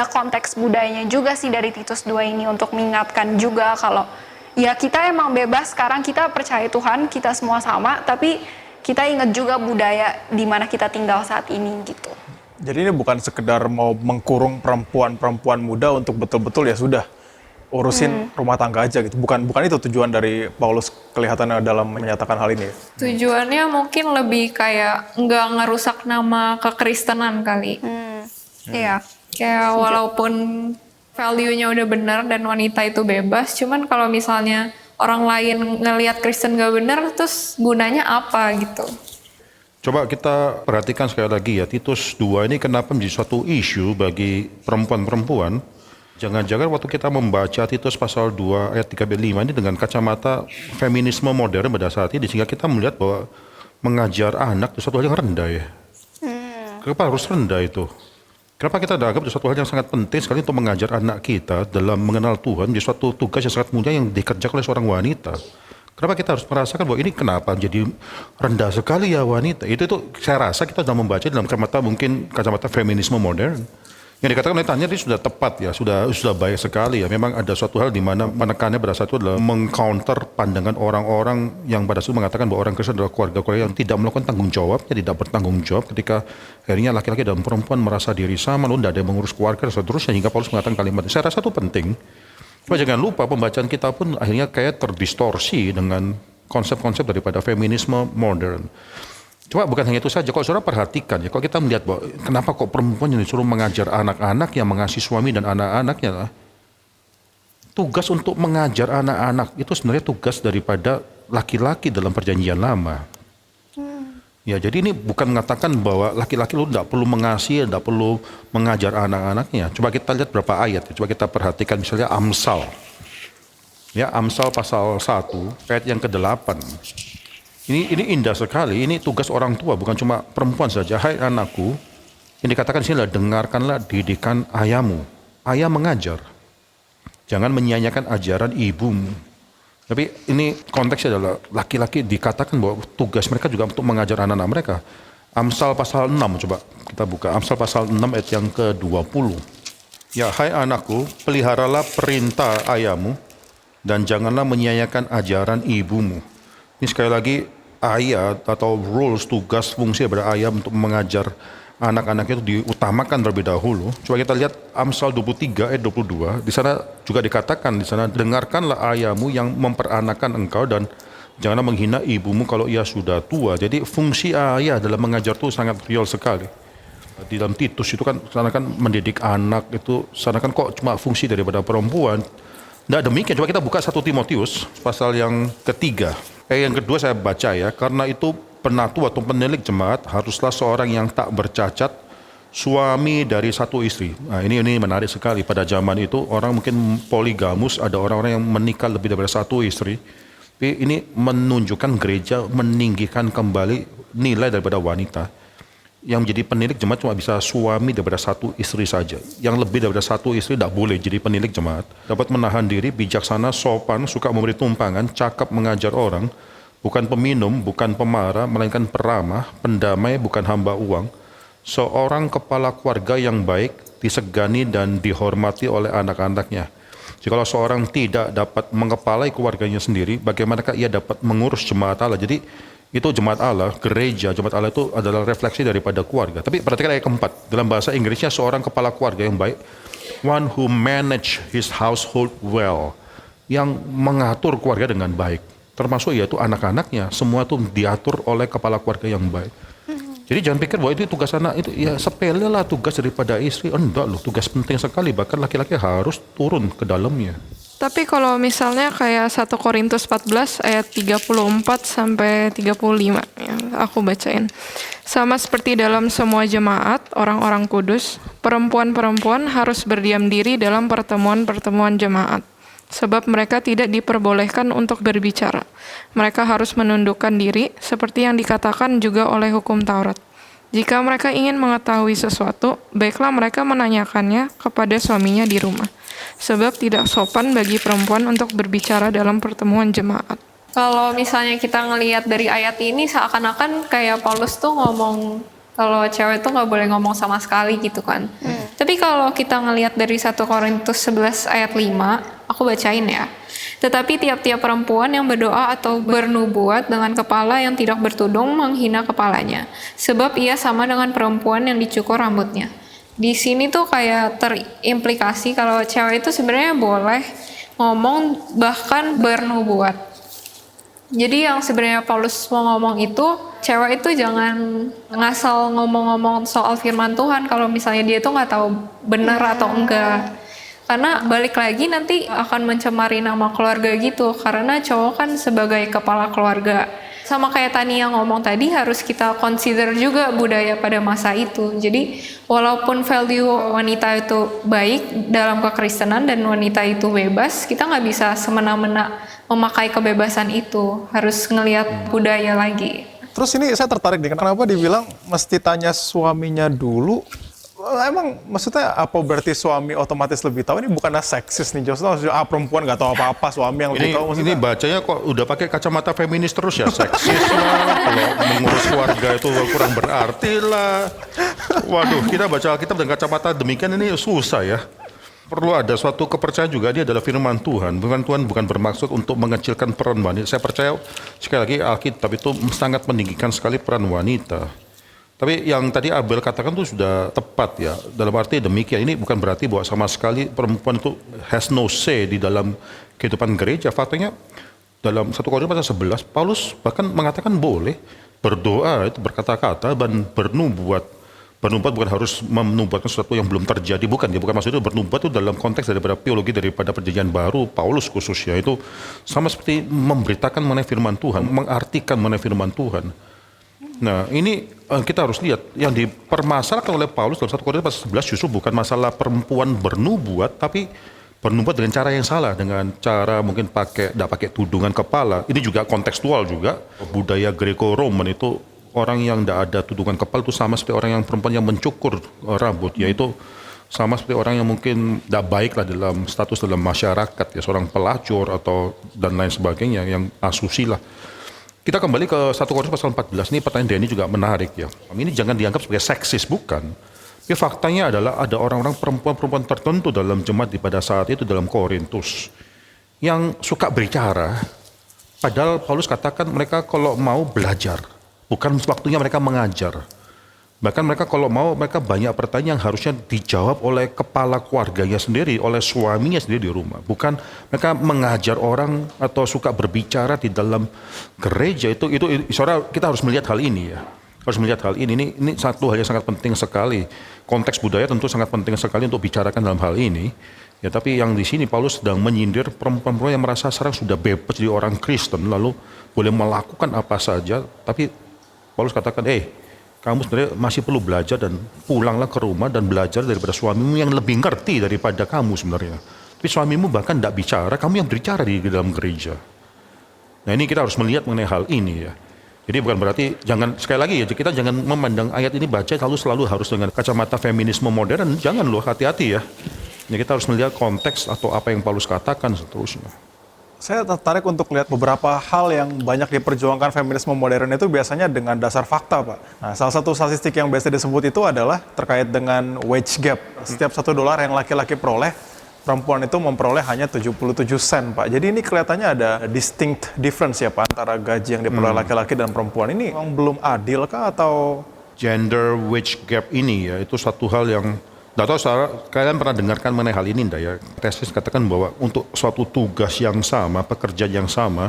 konteks budayanya juga sih dari Titus 2 ini untuk mengingatkan juga kalau ya kita emang bebas, sekarang kita percaya Tuhan, kita semua sama, tapi kita ingat juga budaya di mana kita tinggal saat ini gitu. Jadi ini bukan sekedar mau mengkurung perempuan-perempuan muda untuk betul-betul ya sudah urusin rumah tangga aja gitu. Bukan itu tujuan dari Paulus kelihatannya dalam menyatakan hal ini. Tujuannya mungkin lebih kayak nggak ngerusak nama kekristenan kali. Iya. Kayak walaupun value-nya udah benar dan wanita itu bebas, cuman kalau misalnya orang lain ngelihat Kristen gak benar, terus gunanya apa gitu. Coba kita perhatikan sekali lagi ya, Titus 2 ini kenapa menjadi suatu isu bagi perempuan-perempuan. Jangan-jangan waktu kita membaca Titus pasal 2 ayat 3-5 ini dengan kacamata feminisme modern pada saat ini, sehingga kita melihat bahwa mengajar anak itu satu hal yang rendah ya. Kenapa harus rendah itu? Kenapa kita anggap itu suatu hal yang sangat penting sekali untuk mengajar anak kita dalam mengenal Tuhan menjadi suatu tugas yang sangat mulia yang dikerjakan oleh seorang wanita. Kenapa kita harus merasakan bahwa ini kenapa jadi rendah sekali ya wanita? Itu saya rasa kita sudah membaca dalam kacamata feminisme modern. Yang dikatakan oleh Tanya ini sudah tepat ya, sudah baik sekali ya. Memang ada suatu hal di mana penekanannya pada satu adalah mengcounter pandangan orang-orang yang pada saat mengatakan bahwa orang Kristen adalah keluarga yang tidak melakukan tanggung jawab, tidak bertanggung jawab ketika akhirnya laki-laki dan perempuan merasa diri sama, lalu tidak ada yang mengurus keluarga dan seterusnya hingga Paulus mengatakan kalimat ini. Saya rasa itu penting. Cuma jangan lupa pembacaan kita pun akhirnya kayak terdistorsi dengan konsep-konsep daripada feminisme modern. Cuma bukan hanya itu saja, kalau saudara perhatikan ya, kalau kita melihat bahwa kenapa kok perempuan yang disuruh mengajar anak-anak yang mengasihi suami dan anak-anaknya lah. Tugas untuk mengajar anak-anak itu sebenarnya tugas daripada laki-laki dalam perjanjian lama. Ya, jadi ini bukan mengatakan bahwa laki-laki lu tidak perlu mengasihi, tidak perlu mengajar anak-anaknya. Coba kita lihat berapa ayat, coba kita perhatikan misalnya Amsal. Ya, Amsal pasal 1, ayat yang ke-8. Ini indah sekali, ini tugas orang tua, bukan cuma perempuan saja. Hai anakku, yang dikatakan di sini adalah dengarkanlah didikan ayahmu. Ayah mengajar, jangan menyia-nyiakan ajaran ibumu. Tapi ini konteksnya adalah laki-laki dikatakan bahwa tugas mereka juga untuk mengajar anak-anak mereka. Amsal pasal 6, coba kita buka. Amsal pasal 6 ayat yang ke-20. Ya, hai anakku, peliharalah perintah ayahmu dan janganlah menyia-nyiakan ajaran ibumu. Ini sekali lagi ayat atau rules, tugas, fungsi daripada ayah untuk mengajar anak-anak itu diutamakan terlebih dahulu. Coba kita lihat Amsal 23 ayat 22. Di sana juga dikatakan di sana dengarkanlah ayahmu yang memperanakan engkau dan janganlah menghina ibumu kalau ia sudah tua. Jadi fungsi ayah dalam mengajar itu sangat real sekali. Di dalam Titus itu kan sana kan mendidik anak itu sana kan kok cuma fungsi daripada perempuan. Tidak demikian. Coba kita buka 1 Timotius pasal yang ketiga. Yang kedua saya baca ya, karena itu penatu atau penilik jemaat haruslah seorang yang tak bercacat, suami dari satu istri. Nah, ini menarik sekali. Pada zaman itu orang mungkin poligamus, ada orang-orang yang menikah lebih daripada satu istri. Tapi ini menunjukkan gereja meninggikan kembali nilai daripada wanita. Yang menjadi penilik jemaat cuma bisa suami daripada satu istri saja. Yang lebih daripada satu istri tidak boleh jadi penilik jemaat. Dapat menahan diri, bijaksana, sopan, suka memberi tumpangan, cakap mengajar orang, bukan peminum, bukan pemarah, melainkan peramah, pendamai, bukan hamba uang. Seorang kepala keluarga yang baik, disegani dan dihormati oleh anak-anaknya. Jikalau seorang tidak dapat mengepalai keluarganya sendiri, bagaimanakah ia dapat mengurus jemaat Allah? Jadi itu jemaat Allah, gereja, jemaat Allah itu adalah refleksi daripada keluarga. Tapi perhatikan ayat keempat, dalam bahasa Inggrisnya seorang kepala keluarga yang baik, one who manage his household well, yang mengatur keluarga dengan baik. Termasuk yaitu anak-anaknya, semua itu diatur oleh kepala keluarga yang baik. Jadi jangan pikir bahwa itu tugas anak, itu ya sepele lah tugas daripada istri. Enggak loh, tugas penting sekali, bahkan laki-laki harus turun ke dalamnya. Tapi kalau misalnya kayak 1 Korintus 14 ayat 34 sampai 35 ya, aku bacain. Sama seperti dalam semua jemaat, orang-orang kudus, perempuan-perempuan harus berdiam diri dalam pertemuan-pertemuan jemaat. Sebab mereka tidak diperbolehkan untuk berbicara. Mereka harus menundukkan diri, seperti yang dikatakan juga oleh hukum Taurat. Jika mereka ingin mengetahui sesuatu, baiklah mereka menanyakannya kepada suaminya di rumah. Sebab tidak sopan bagi perempuan untuk berbicara dalam pertemuan jemaat. Kalau misalnya kita ngelihat dari ayat ini seakan-akan kayak Paulus tuh ngomong kalau cewek tuh nggak boleh ngomong sama sekali gitu kan. Tapi kalau kita ngelihat dari 1 Korintus 11 ayat 5, aku bacain ya. Tetapi tiap-tiap perempuan yang berdoa atau bernubuat dengan kepala yang tidak bertudung menghina kepalanya, sebab ia sama dengan perempuan yang dicukur rambutnya. Di sini tuh kayak terimplikasi kalau cewek itu sebenarnya boleh ngomong bahkan bernubuat. Jadi yang sebenarnya Paulus mau ngomong itu, cewek itu jangan ngasal ngomong-ngomong soal firman Tuhan kalau misalnya dia tuh nggak tahu benar atau enggak. Karena balik lagi nanti akan mencemari nama keluarga gitu. Karena cowok kan sebagai kepala keluarga. Sama kayak Tania ngomong tadi, harus kita consider juga budaya pada masa itu. Jadi walaupun value wanita itu baik dalam kekristenan dan wanita itu bebas, kita nggak bisa semena-mena memakai kebebasan itu. Harus ngelihat budaya lagi. Terus ini saya tertarik nih, kenapa dibilang mesti tanya suaminya dulu? Emang maksudnya apa berarti suami otomatis lebih tahu? Ini bukannya seksis nih, Jos? Perempuan nggak tahu apa-apa, suami yang lebih tahu. Ini Maksudnya, bacanya kok udah pakai kacamata feminis terus ya, seksis lah, kalau mengurus keluarga itu kurang berarti lah. Waduh, kita baca Alkitab dengan kacamata demikian ini susah ya. Perlu ada suatu kepercayaan juga, dia adalah firman Tuhan. Firman Tuhan bukan bermaksud untuk mengecilkan peran wanita. Saya percaya sekali lagi Alkitab itu sangat meninggikan sekali peran wanita. Tapi yang tadi Abel katakan itu sudah tepat ya. Dalam arti demikian, ini bukan berarti bahwa sama sekali perempuan itu has no say di dalam kehidupan gereja. Faktanya dalam 1 Korintus pasal 11, Paulus bahkan mengatakan boleh berdoa, itu berkata-kata dan bernubuat. Bernubuat bukan harus menubuatkan sesuatu yang belum terjadi, bukan. Dia bukan maksudnya bernubuat itu dalam konteks daripada teologi daripada perjanjian baru, Paulus khususnya itu sama seperti memberitakan mengenai firman Tuhan, mengartikan mengenai firman Tuhan. Nah ini kita harus lihat yang dipermasalahkan oleh Paulus dalam 1 Korintus pasal 11 justru bukan masalah perempuan bernubuat, tapi bernubuat dengan cara yang salah, dengan cara mungkin tidak pakai tudungan kepala. Ini juga kontekstual juga, budaya Greco-Roman itu orang yang tidak ada tudungan kepala itu sama seperti orang yang perempuan yang mencukur rambut, yaitu sama seperti orang yang mungkin tidak baik lah dalam status dalam masyarakat, ya seorang pelacur atau dan lain sebagainya yang asusila. Kita kembali ke 1 Korintus pasal 14, ini pertanyaan Denny juga menarik ya. Ini jangan dianggap sebagai seksis, bukan. Ya faktanya adalah ada orang-orang perempuan-perempuan tertentu dalam jemaat di pada saat itu dalam Korintus yang suka berbicara. Padahal Paulus katakan mereka kalau mau belajar, bukan waktunya mereka mengajar. Bahkan mereka kalau mau, mereka banyak pertanyaan yang harusnya dijawab oleh kepala keluarganya sendiri, oleh suaminya sendiri di rumah. Bukan mereka mengajar orang atau suka berbicara di dalam gereja. Itu saudara, kita harus melihat hal ini ya. Harus melihat hal ini. Ini satu hal yang sangat penting sekali. Konteks budaya tentu sangat penting sekali untuk bicarakan dalam hal ini. Ya, tapi yang di sini Paulus sedang menyindir perempuan-perempuan yang merasa sekarang sudah bebas jadi orang Kristen, lalu boleh melakukan apa saja. Tapi Paulus katakan, kamu sebenarnya masih perlu belajar dan pulanglah ke rumah dan belajar daripada suamimu yang lebih ngerti daripada kamu sebenarnya. Tapi suamimu bahkan tidak bicara, kamu yang berbicara di dalam gereja. Nah ini kita harus melihat mengenai hal ini ya. Jadi bukan berarti, sekali lagi ya, kita jangan memandang ayat ini baca selalu harus dengan kacamata feminisme modern. Jangan loh, hati-hati ya. Ya kita harus melihat konteks atau apa yang Paulus katakan seterusnya. saya tertarik untuk lihat beberapa hal yang banyak diperjuangkan feminisme modern itu biasanya dengan dasar fakta, Pak. Nah, salah satu statistik yang biasa disebut itu adalah terkait dengan wage gap. Setiap $1 yang laki-laki peroleh, perempuan itu memperoleh hanya 77 sen, Pak. Jadi ini kelihatannya ada distinct difference ya, Pak, antara gaji yang diperoleh laki-laki dan perempuan. Ini memang belum adil kah atau... Gender wage gap ini ya, itu satu hal yang tidak tahu kalian pernah dengarkan mengenai hal ini enggak ya? Tesis katakan bahwa untuk suatu tugas yang sama, pekerjaan yang sama,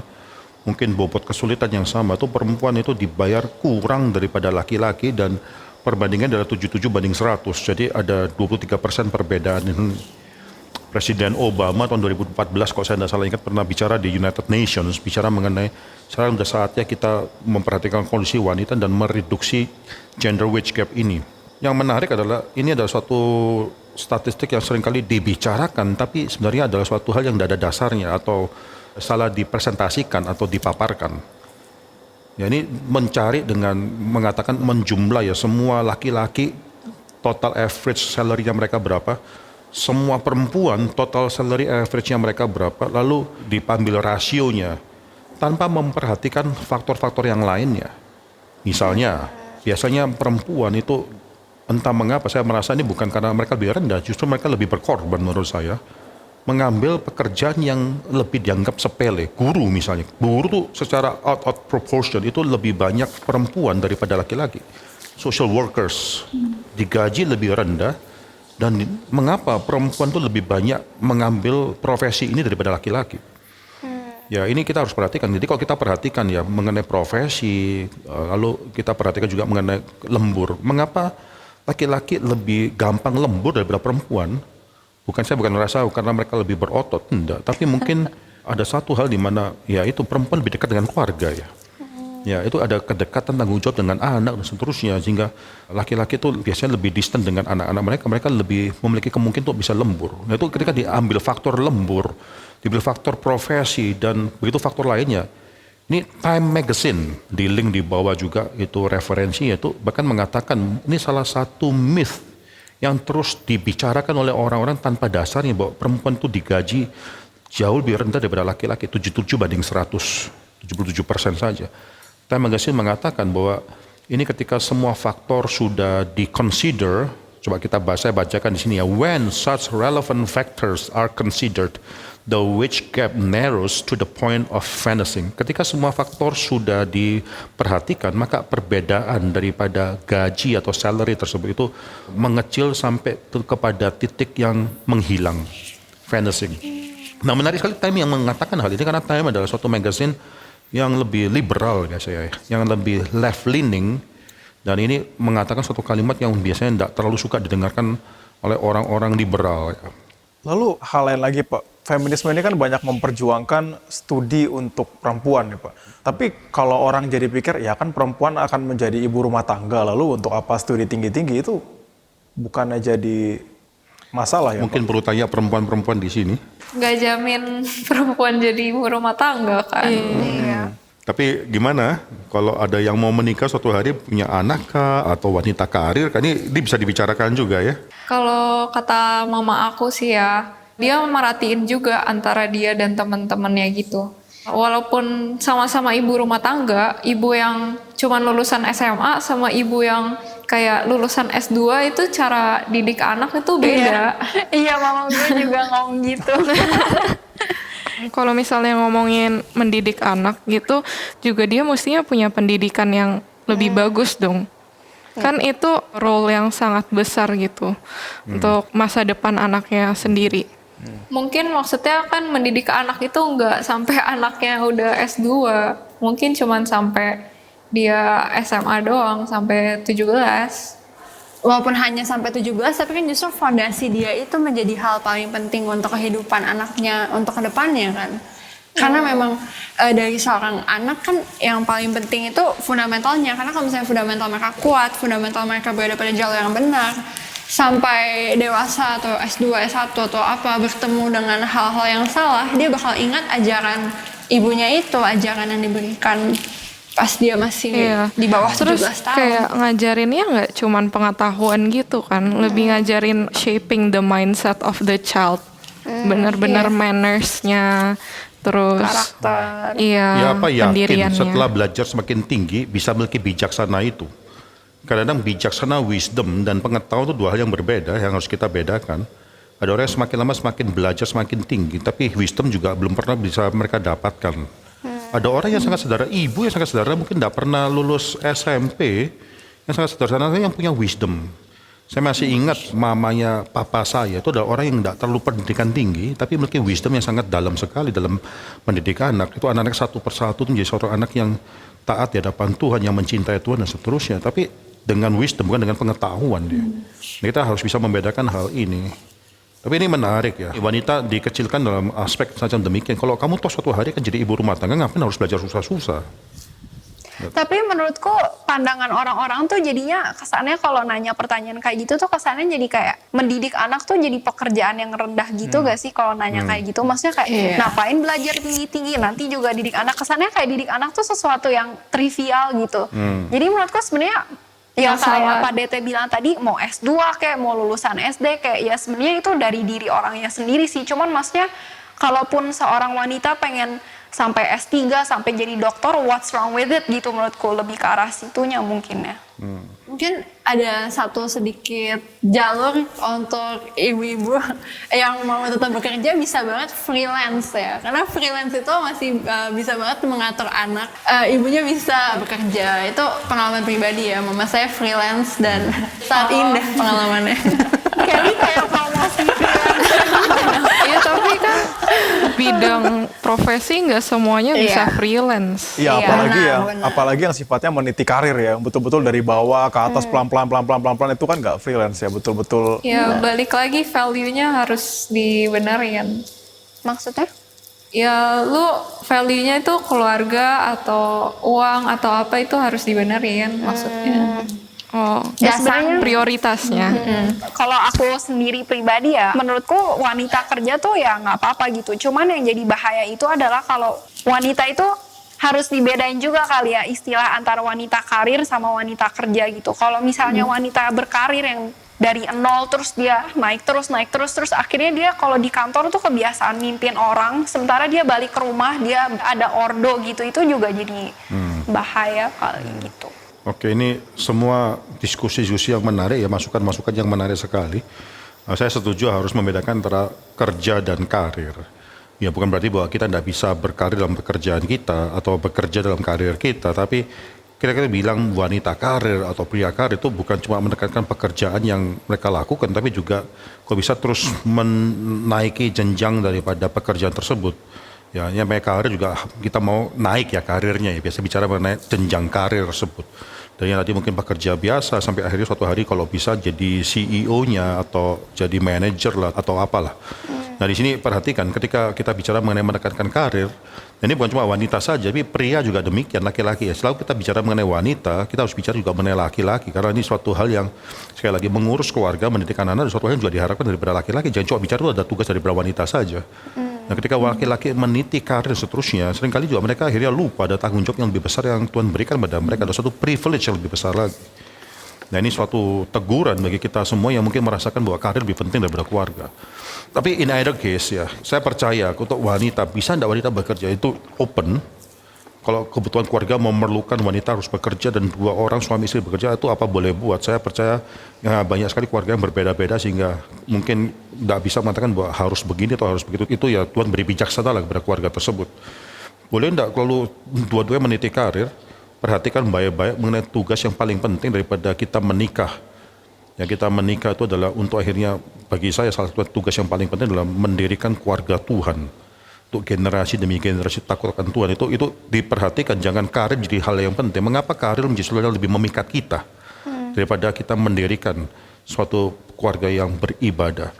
mungkin bobot kesulitan yang sama, itu perempuan itu dibayar kurang daripada laki-laki dan perbandingan adalah 77/100. Jadi ada 23% perbedaan. Presiden Obama tahun 2014 kalau saya tidak salah ingat pernah bicara di United Nations, bicara mengenai sekarang sudah saatnya kita memperhatikan kondisi wanita dan mereduksi gender wage gap ini. Yang menarik adalah ini adalah suatu statistik yang seringkali dibicarakan tapi sebenarnya adalah suatu hal yang tidak ada dasarnya atau salah dipresentasikan atau dipaparkan. Ya ini mencari dengan mengatakan menjumlah ya semua laki-laki total average salary-nya mereka berapa, semua perempuan total salary average-nya mereka berapa, lalu diambil rasionya tanpa memperhatikan faktor-faktor yang lainnya. Misalnya, biasanya perempuan itu entah mengapa saya merasa ini bukan karena mereka lebih rendah, justru mereka lebih berkorban menurut saya. Mengambil pekerjaan yang lebih dianggap sepele. Guru misalnya. Guru tuh secara out of proportion itu lebih banyak perempuan daripada laki-laki. Social workers digaji lebih rendah dan mengapa perempuan tuh lebih banyak mengambil profesi ini daripada laki-laki. Ya ini kita harus perhatikan. Jadi kalau kita perhatikan ya mengenai profesi, lalu kita perhatikan juga mengenai lembur. Mengapa laki-laki lebih gampang lembur daripada perempuan? Saya bukan merasa karena mereka lebih berotot, enggak. Tapi mungkin ada satu hal di mana ya itu perempuan lebih dekat dengan keluarga ya. Ya itu ada kedekatan tanggung jawab dengan anak dan seterusnya sehingga laki-laki itu biasanya lebih distant dengan anak-anak mereka lebih memiliki kemungkinan untuk bisa lembur. Nah itu ketika diambil faktor lembur, diambil faktor profesi dan begitu faktor lainnya, Ini Time Magazine, di link di bawah juga itu referensi, itu bahkan mengatakan ini salah satu myth yang terus dibicarakan oleh orang-orang tanpa dasarnya, bahwa perempuan itu digaji jauh lebih rendah daripada laki-laki, 77/100, 77% saja. Time Magazine mengatakan bahwa ini ketika semua faktor sudah di-consider, coba saya bacakan di sini ya. When such relevant factors are considered, the wage gap narrows to the point of vanishing. Ketika semua faktor sudah diperhatikan, maka perbedaan daripada gaji atau salary tersebut itu mengecil sampai kepada titik yang menghilang, vanishing. Nah, menarik sekali Time yang mengatakan hal ini, karena Time adalah suatu magazine yang lebih liberal yang lebih left leaning, dan ini mengatakan suatu kalimat yang biasanya tidak terlalu suka didengarkan oleh orang-orang liberal. Lalu hal lain lagi Pak, feminisme ini kan banyak memperjuangkan studi untuk perempuan nih Pak. Tapi kalau orang jadi pikir, ya kan perempuan akan menjadi ibu rumah tangga, lalu untuk apa studi tinggi-tinggi, itu bukannya jadi masalah ya Mungkin Pak? perlu tanya perempuan-perempuan di sini. Nggak jamin perempuan jadi ibu rumah tangga kan. Iya. Tapi gimana kalau ada yang mau menikah suatu hari, punya anak kah, atau wanita karir, kan ini bisa dibicarakan juga ya. Kalau kata mama aku sih ya, dia merhatiin juga antara dia dan teman-temannya gitu. Walaupun sama-sama ibu rumah tangga, ibu yang cuma lulusan SMA sama ibu yang kayak lulusan S2 itu cara didik anak itu beda. Iya, mama gue juga ngomong gitu. Kalau misalnya ngomongin mendidik anak gitu, juga dia mestinya punya pendidikan yang lebih bagus dong. Kan itu role yang sangat besar gitu untuk masa depan anaknya sendiri. Mungkin maksudnya kan mendidik anak itu nggak sampai anaknya udah S2. Mungkin cuman sampai dia SMA doang, sampai 17. Walaupun hanya sampai 17, tapi kan justru fondasi dia itu menjadi hal paling penting untuk kehidupan anaknya untuk kedepannya kan. Karena memang dari seorang anak kan yang paling penting itu fundamentalnya. Karena kalau misalnya fundamental mereka kuat, fundamental mereka berada pada jalur yang benar, sampai dewasa atau S2, S1 atau apa bertemu dengan hal-hal yang salah, dia bakal ingat ajaran ibunya itu, ajaran yang diberikan pas dia masih di bawah 17 Terus tahun. kayak ngajarinnya nggak cuman pengetahuan gitu kan, lebih ngajarin shaping the mindset of the child, bener-bener mannersnya, terus Karakter. iya, Ya apa yakin pendiriannya. setelah belajar semakin tinggi bisa memiliki bijaksana itu. Kadang-kadang bijaksana, wisdom, dan pengetahuan itu dua hal yang berbeda yang harus kita bedakan. Ada orang yang semakin lama semakin belajar semakin tinggi, tapi wisdom juga belum pernah bisa mereka dapatkan. Ada orang yang sangat sederhana, ibu yang sangat sederhana mungkin tidak pernah lulus SMP, yang sangat sederhana yang punya wisdom. Saya masih ingat mamanya papa saya itu adalah orang yang tidak terlalu pendidikan tinggi, tapi memiliki wisdom yang sangat dalam sekali dalam mendidik anak. Itu anak-anak satu persatu menjadi seorang anak yang taat di hadapan Tuhan, yang mencintai Tuhan dan seterusnya. Tapi dengan wisdom, bukan dengan pengetahuan dia. Nah, kita harus bisa membedakan hal ini. Tapi ini menarik ya, wanita dikecilkan dalam aspek semacam demikian. Kalau kamu toh suatu hari akan jadi ibu rumah tangga, ngapain harus belajar susah-susah? Tapi menurutku pandangan orang-orang tuh jadinya kesannya kalau nanya pertanyaan kayak gitu tuh kesannya jadi kayak mendidik anak tuh jadi pekerjaan yang rendah gitu gak sih kalau nanya kayak gitu. Maksudnya kayak ngapain belajar tinggi-tinggi, nanti juga didik anak. Kesannya kayak didik anak tuh sesuatu yang trivial gitu. Jadi menurutku sebenarnya yang kayak Pak DT bilang tadi, mau S2 kayak mau lulusan SD kayak ya sebenarnya itu dari diri orangnya sendiri sih. Cuman maksudnya kalaupun seorang wanita pengen sampai S3 sampai jadi dokter, what's wrong with it gitu, menurutku lebih ke arah situnya mungkin ya. Mungkin ada satu sedikit jalur untuk ibu-ibu yang mau tetap bekerja, bisa banget freelance ya. Karena freelance itu masih bisa banget mengatur anak. Ibunya bisa bekerja. Itu pengalaman pribadi ya. Mama saya freelance dan saat indah pengalamannya. Kayak promosi. Iya, tapi kan bidang profesi nggak semuanya bisa freelance. Iya, benar. apalagi yang sifatnya meniti karir ya, betul-betul dari bawah ke atas pelan-pelan itu kan nggak freelance ya, betul-betul. Ya balik lagi value-nya harus dibenerin. Maksudnya? Ya lu value-nya itu keluarga atau uang atau apa itu harus dibenerin maksudnya. Oh, Ya, sebenarnya- prioritasnya. Kalau aku sendiri pribadi ya, menurutku wanita kerja tuh ya nggak apa-apa gitu. Cuman yang jadi bahaya itu adalah kalau wanita itu harus dibedain juga kali ya istilah antara wanita karir sama wanita kerja gitu. Kalau misalnya wanita berkarir yang dari nol terus dia naik terus akhirnya dia kalau di kantor tuh kebiasaan mimpin orang, sementara dia balik ke rumah dia ada ordo gitu, itu juga jadi bahaya kali gitu. Oke, ini semua diskusi-diskusi yang menarik ya, masukan-masukan yang menarik sekali. Saya setuju harus membedakan antara kerja dan karir. Ya bukan berarti bahwa kita tidak bisa berkarir dalam pekerjaan kita atau bekerja dalam karir kita, tapi kira-kira bilang wanita karir atau pria karir itu bukan cuma menekankan pekerjaan yang mereka lakukan, tapi juga kok bisa terus menaiki jenjang daripada pekerjaan tersebut. Ya, yang mereka karir juga kita mau naik ya karirnya ya, biasa bicara mengenai jenjang karir tersebut. Dari yang tadi mungkin pekerja biasa sampai akhirnya suatu hari kalau bisa jadi CEO-nya atau jadi manajer lah atau apalah. Nah di sini perhatikan ketika kita bicara mengenai menekankan karir, ini bukan cuma wanita saja, tapi pria juga demikian, laki-laki ya. Selalu kita bicara mengenai wanita, kita harus bicara juga mengenai laki-laki, karena ini suatu hal yang sekali lagi mengurus keluarga, mendidik anak-anak, suatu hal yang juga diharapkan daripada laki-laki. Jangan cuma bicara itu ada tugas daripada wanita saja. Nah ketika laki-laki meniti karir dan seterusnya, seringkali juga mereka akhirnya lupa ada tanggung jawab yang lebih besar yang Tuhan berikan pada mereka, ada suatu privilege yang lebih besar lagi. Nah ini suatu teguran bagi kita semua yang mungkin merasakan bahwa karir lebih penting daripada keluarga. Tapi in either case ya, saya percaya untuk wanita, bisa tidak wanita bekerja itu open. Kalau kebutuhan keluarga memerlukan wanita harus bekerja dan 2 orang suami istri bekerja, itu apa boleh buat. Saya percaya ya, banyak sekali keluarga yang berbeda-beda sehingga mungkin tidak bisa mengatakan bahwa harus begini atau harus begitu. Itu ya Tuhan beri bijaksana lah kepada keluarga tersebut. Boleh tidak kalau dua-duanya meniti karir, perhatikan baik-baik mengenai tugas yang paling penting daripada kita menikah. Yang kita menikah itu adalah untuk akhirnya bagi saya salah satu tugas yang paling penting adalah mendirikan keluarga Tuhan. Untuk generasi demi generasi takut akan Tuhan itu diperhatikan, jangan karir jadi hal yang penting. Mengapa karir menjadi sesuatu yang lebih memikat kita daripada kita mendirikan suatu keluarga yang beribadah?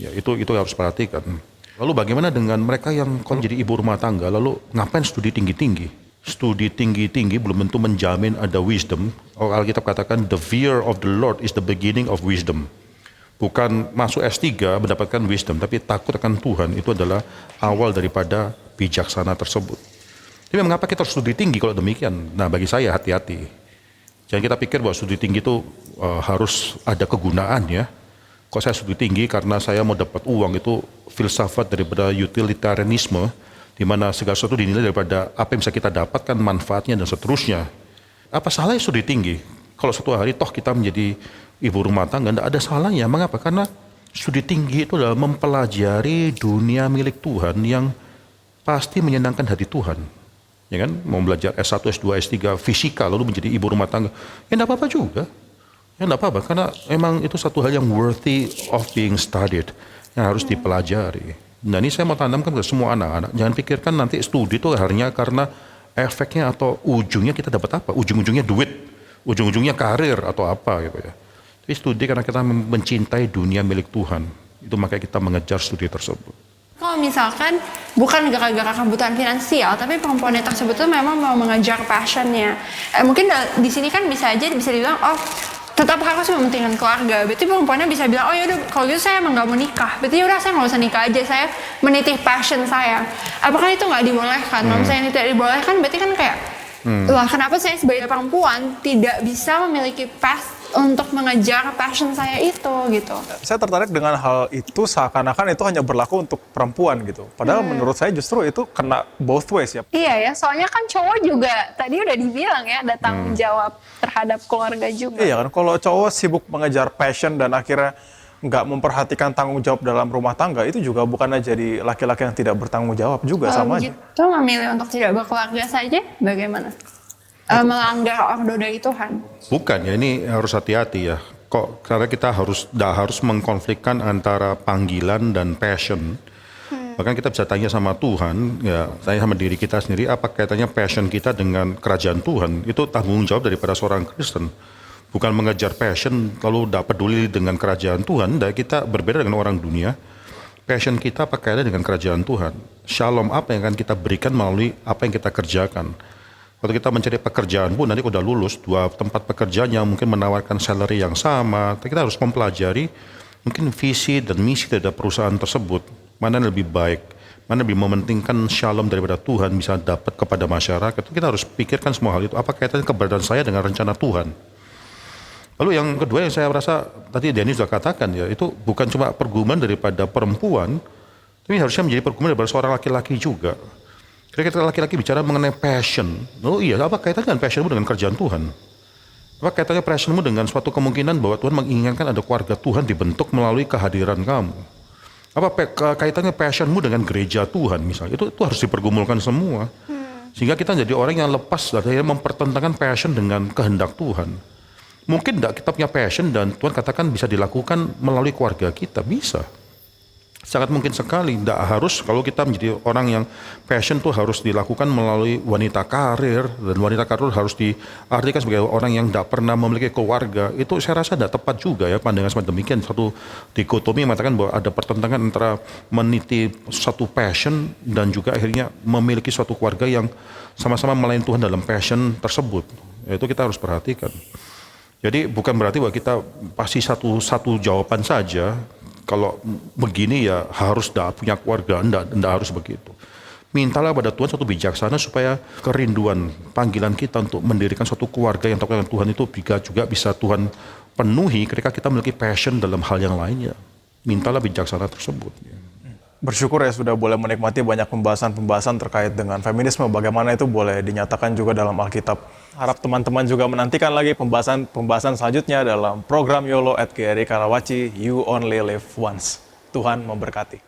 Ya itu harus perhatikan. Lalu bagaimana dengan mereka yang kalau jadi ibu rumah tangga lalu ngapain studi tinggi-tinggi? Studi tinggi-tinggi belum tentu menjamin ada wisdom. Alkitab katakan the fear of the Lord is the beginning of wisdom. Bukan masuk S3 mendapatkan wisdom, tapi takut akan Tuhan itu adalah awal daripada bijaksana tersebut. Tapi mengapa kita harus studi tinggi kalau demikian? Nah bagi saya hati-hati. Jangan kita pikir bahwa studi tinggi itu harus ada kegunaan ya. Kok saya studi tinggi karena saya mau dapat uang, itu filsafat daripada utilitarianisme, di mana segala sesuatu dinilai daripada apa yang bisa kita dapatkan, manfaatnya dan seterusnya. Apa salahnya studi tinggi? Kalau suatu hari toh kita menjadi ibu rumah tangga, tidak ada salahnya. Mengapa? Karena studi tinggi itu adalah mempelajari dunia milik Tuhan yang pasti menyenangkan hati Tuhan. Ya kan? Mau belajar S1, S2, S3, fisika, lalu menjadi ibu rumah tangga. Ya tidak apa-apa juga. Ya tidak apa-apa, karena memang itu satu hal yang worthy of being studied, yang harus dipelajari. Nah ini saya mau tanamkan ke semua anak-anak. Jangan pikirkan nanti studi itu hanya karena efeknya atau ujungnya kita dapat apa. Ujung-ujungnya duit, ujung-ujungnya karir atau apa gitu ya. Tapi studi karena kita mencintai dunia milik Tuhan. Itu makanya kita mengejar studi tersebut. Kalau misalkan bukan gara-gara kebutuhan finansial, tapi perempuan tersebut tuh memang mau mengejar passionnya. Mungkin di sini kan bisa dibilang, oh tetap harus mementingkan keluarga. Berarti perempuannya bisa bilang, oh yaudah kalau gitu saya emang gak mau nikah. Berarti yaudah saya gak usah nikah aja, saya meniti passion saya. Apakah itu gak dibolehkan? Kalau misalnya ini tidak dibolehkan, berarti kan kayak, wah kenapa saya sebagai perempuan tidak bisa memiliki path untuk mengejar passion saya itu gitu. Saya tertarik dengan hal itu seakan-akan itu hanya berlaku untuk perempuan gitu. Padahal menurut saya justru itu kena both ways ya. Iya ya, soalnya kan cowok juga tadi udah dibilang ya ada tanggung jawab terhadap keluarga juga. Iya kan, kalau cowok sibuk mengejar passion dan akhirnya nggak memperhatikan tanggung jawab dalam rumah tangga, itu juga bukannya jadi laki-laki yang tidak bertanggung jawab juga sama aja. Gitu memilih untuk tidak berkeluarga saja, bagaimana? Melanggar ordo dari Tuhan. Bukan ya, ini harus hati-hati ya. Kok karena kita harus mengkonflikkan antara panggilan dan passion. Bahkan kita bisa tanya sama Tuhan, ya tanya sama diri kita sendiri, apa kaitannya passion kita dengan kerajaan Tuhan? Itu tanggung jawab daripada seorang Kristen. Bukan mengejar passion lalu tidak peduli dengan kerajaan Tuhan. Dan kita berbeda dengan orang dunia. Passion kita apa kaitannya dengan kerajaan Tuhan? Shalom apa yang akan kita berikan melalui apa yang kita kerjakan? Waktu kita mencari pekerjaan pun nanti udah lulus 2 tempat pekerjaan yang mungkin menawarkan salary yang sama, kita harus mempelajari mungkin visi dan misi dari perusahaan tersebut, mana yang lebih baik, mana lebih mementingkan shalom daripada Tuhan bisa dapat kepada masyarakat, kita harus pikirkan semua hal itu. Apa kaitannya keberadaan saya dengan rencana Tuhan? Lalu yang kedua yang saya rasa tadi Denny sudah katakan ya, itu bukan cuma pergumulan daripada perempuan, tapi harusnya menjadi pergumulan daripada seorang laki-laki juga. Ketika laki-laki bicara mengenai passion, oh iya, apa kaitannya dengan passionmu dengan kerjaan Tuhan? Apa kaitannya passionmu dengan suatu kemungkinan bahwa Tuhan menginginkan ada keluarga Tuhan dibentuk melalui kehadiran kamu? Apa kaitannya passionmu dengan gereja Tuhan misalnya? Itu harus dipergumulkan semua. Sehingga kita jadi orang yang lepas dari mempertentangkan passion dengan kehendak Tuhan. Mungkin tidak kita punya passion dan Tuhan katakan bisa dilakukan melalui keluarga kita, bisa. Sangat mungkin sekali, tidak harus kalau kita menjadi orang yang passion tuh harus dilakukan melalui wanita karir, dan wanita karir harus diartikan sebagai orang yang tidak pernah memiliki keluarga. Itu saya rasa tidak tepat juga ya pandangan semacam demikian, satu dikotomi yang mengatakan bahwa ada pertentangan antara meniti satu passion dan juga akhirnya memiliki suatu keluarga yang sama-sama melayani Tuhan dalam passion tersebut. Itu kita harus perhatikan. Jadi bukan berarti bahwa kita pasti satu jawaban saja. Kalau begini ya harus punya keluarga, enggak harus begitu. Mintalah pada Tuhan satu bijaksana supaya kerinduan panggilan kita untuk mendirikan suatu keluarga yang takut dengan Tuhan itu juga bisa Tuhan penuhi ketika kita memiliki passion dalam hal yang lainnya. Mintalah bijaksana tersebut. Bersyukur ya sudah boleh menikmati banyak pembahasan-pembahasan terkait dengan feminisme. Bagaimana itu boleh dinyatakan juga dalam Alkitab. Harap teman-teman juga menantikan lagi pembahasan selanjutnya dalam program YOLO at GRI Karawaci, You Only Live Once. Tuhan memberkati.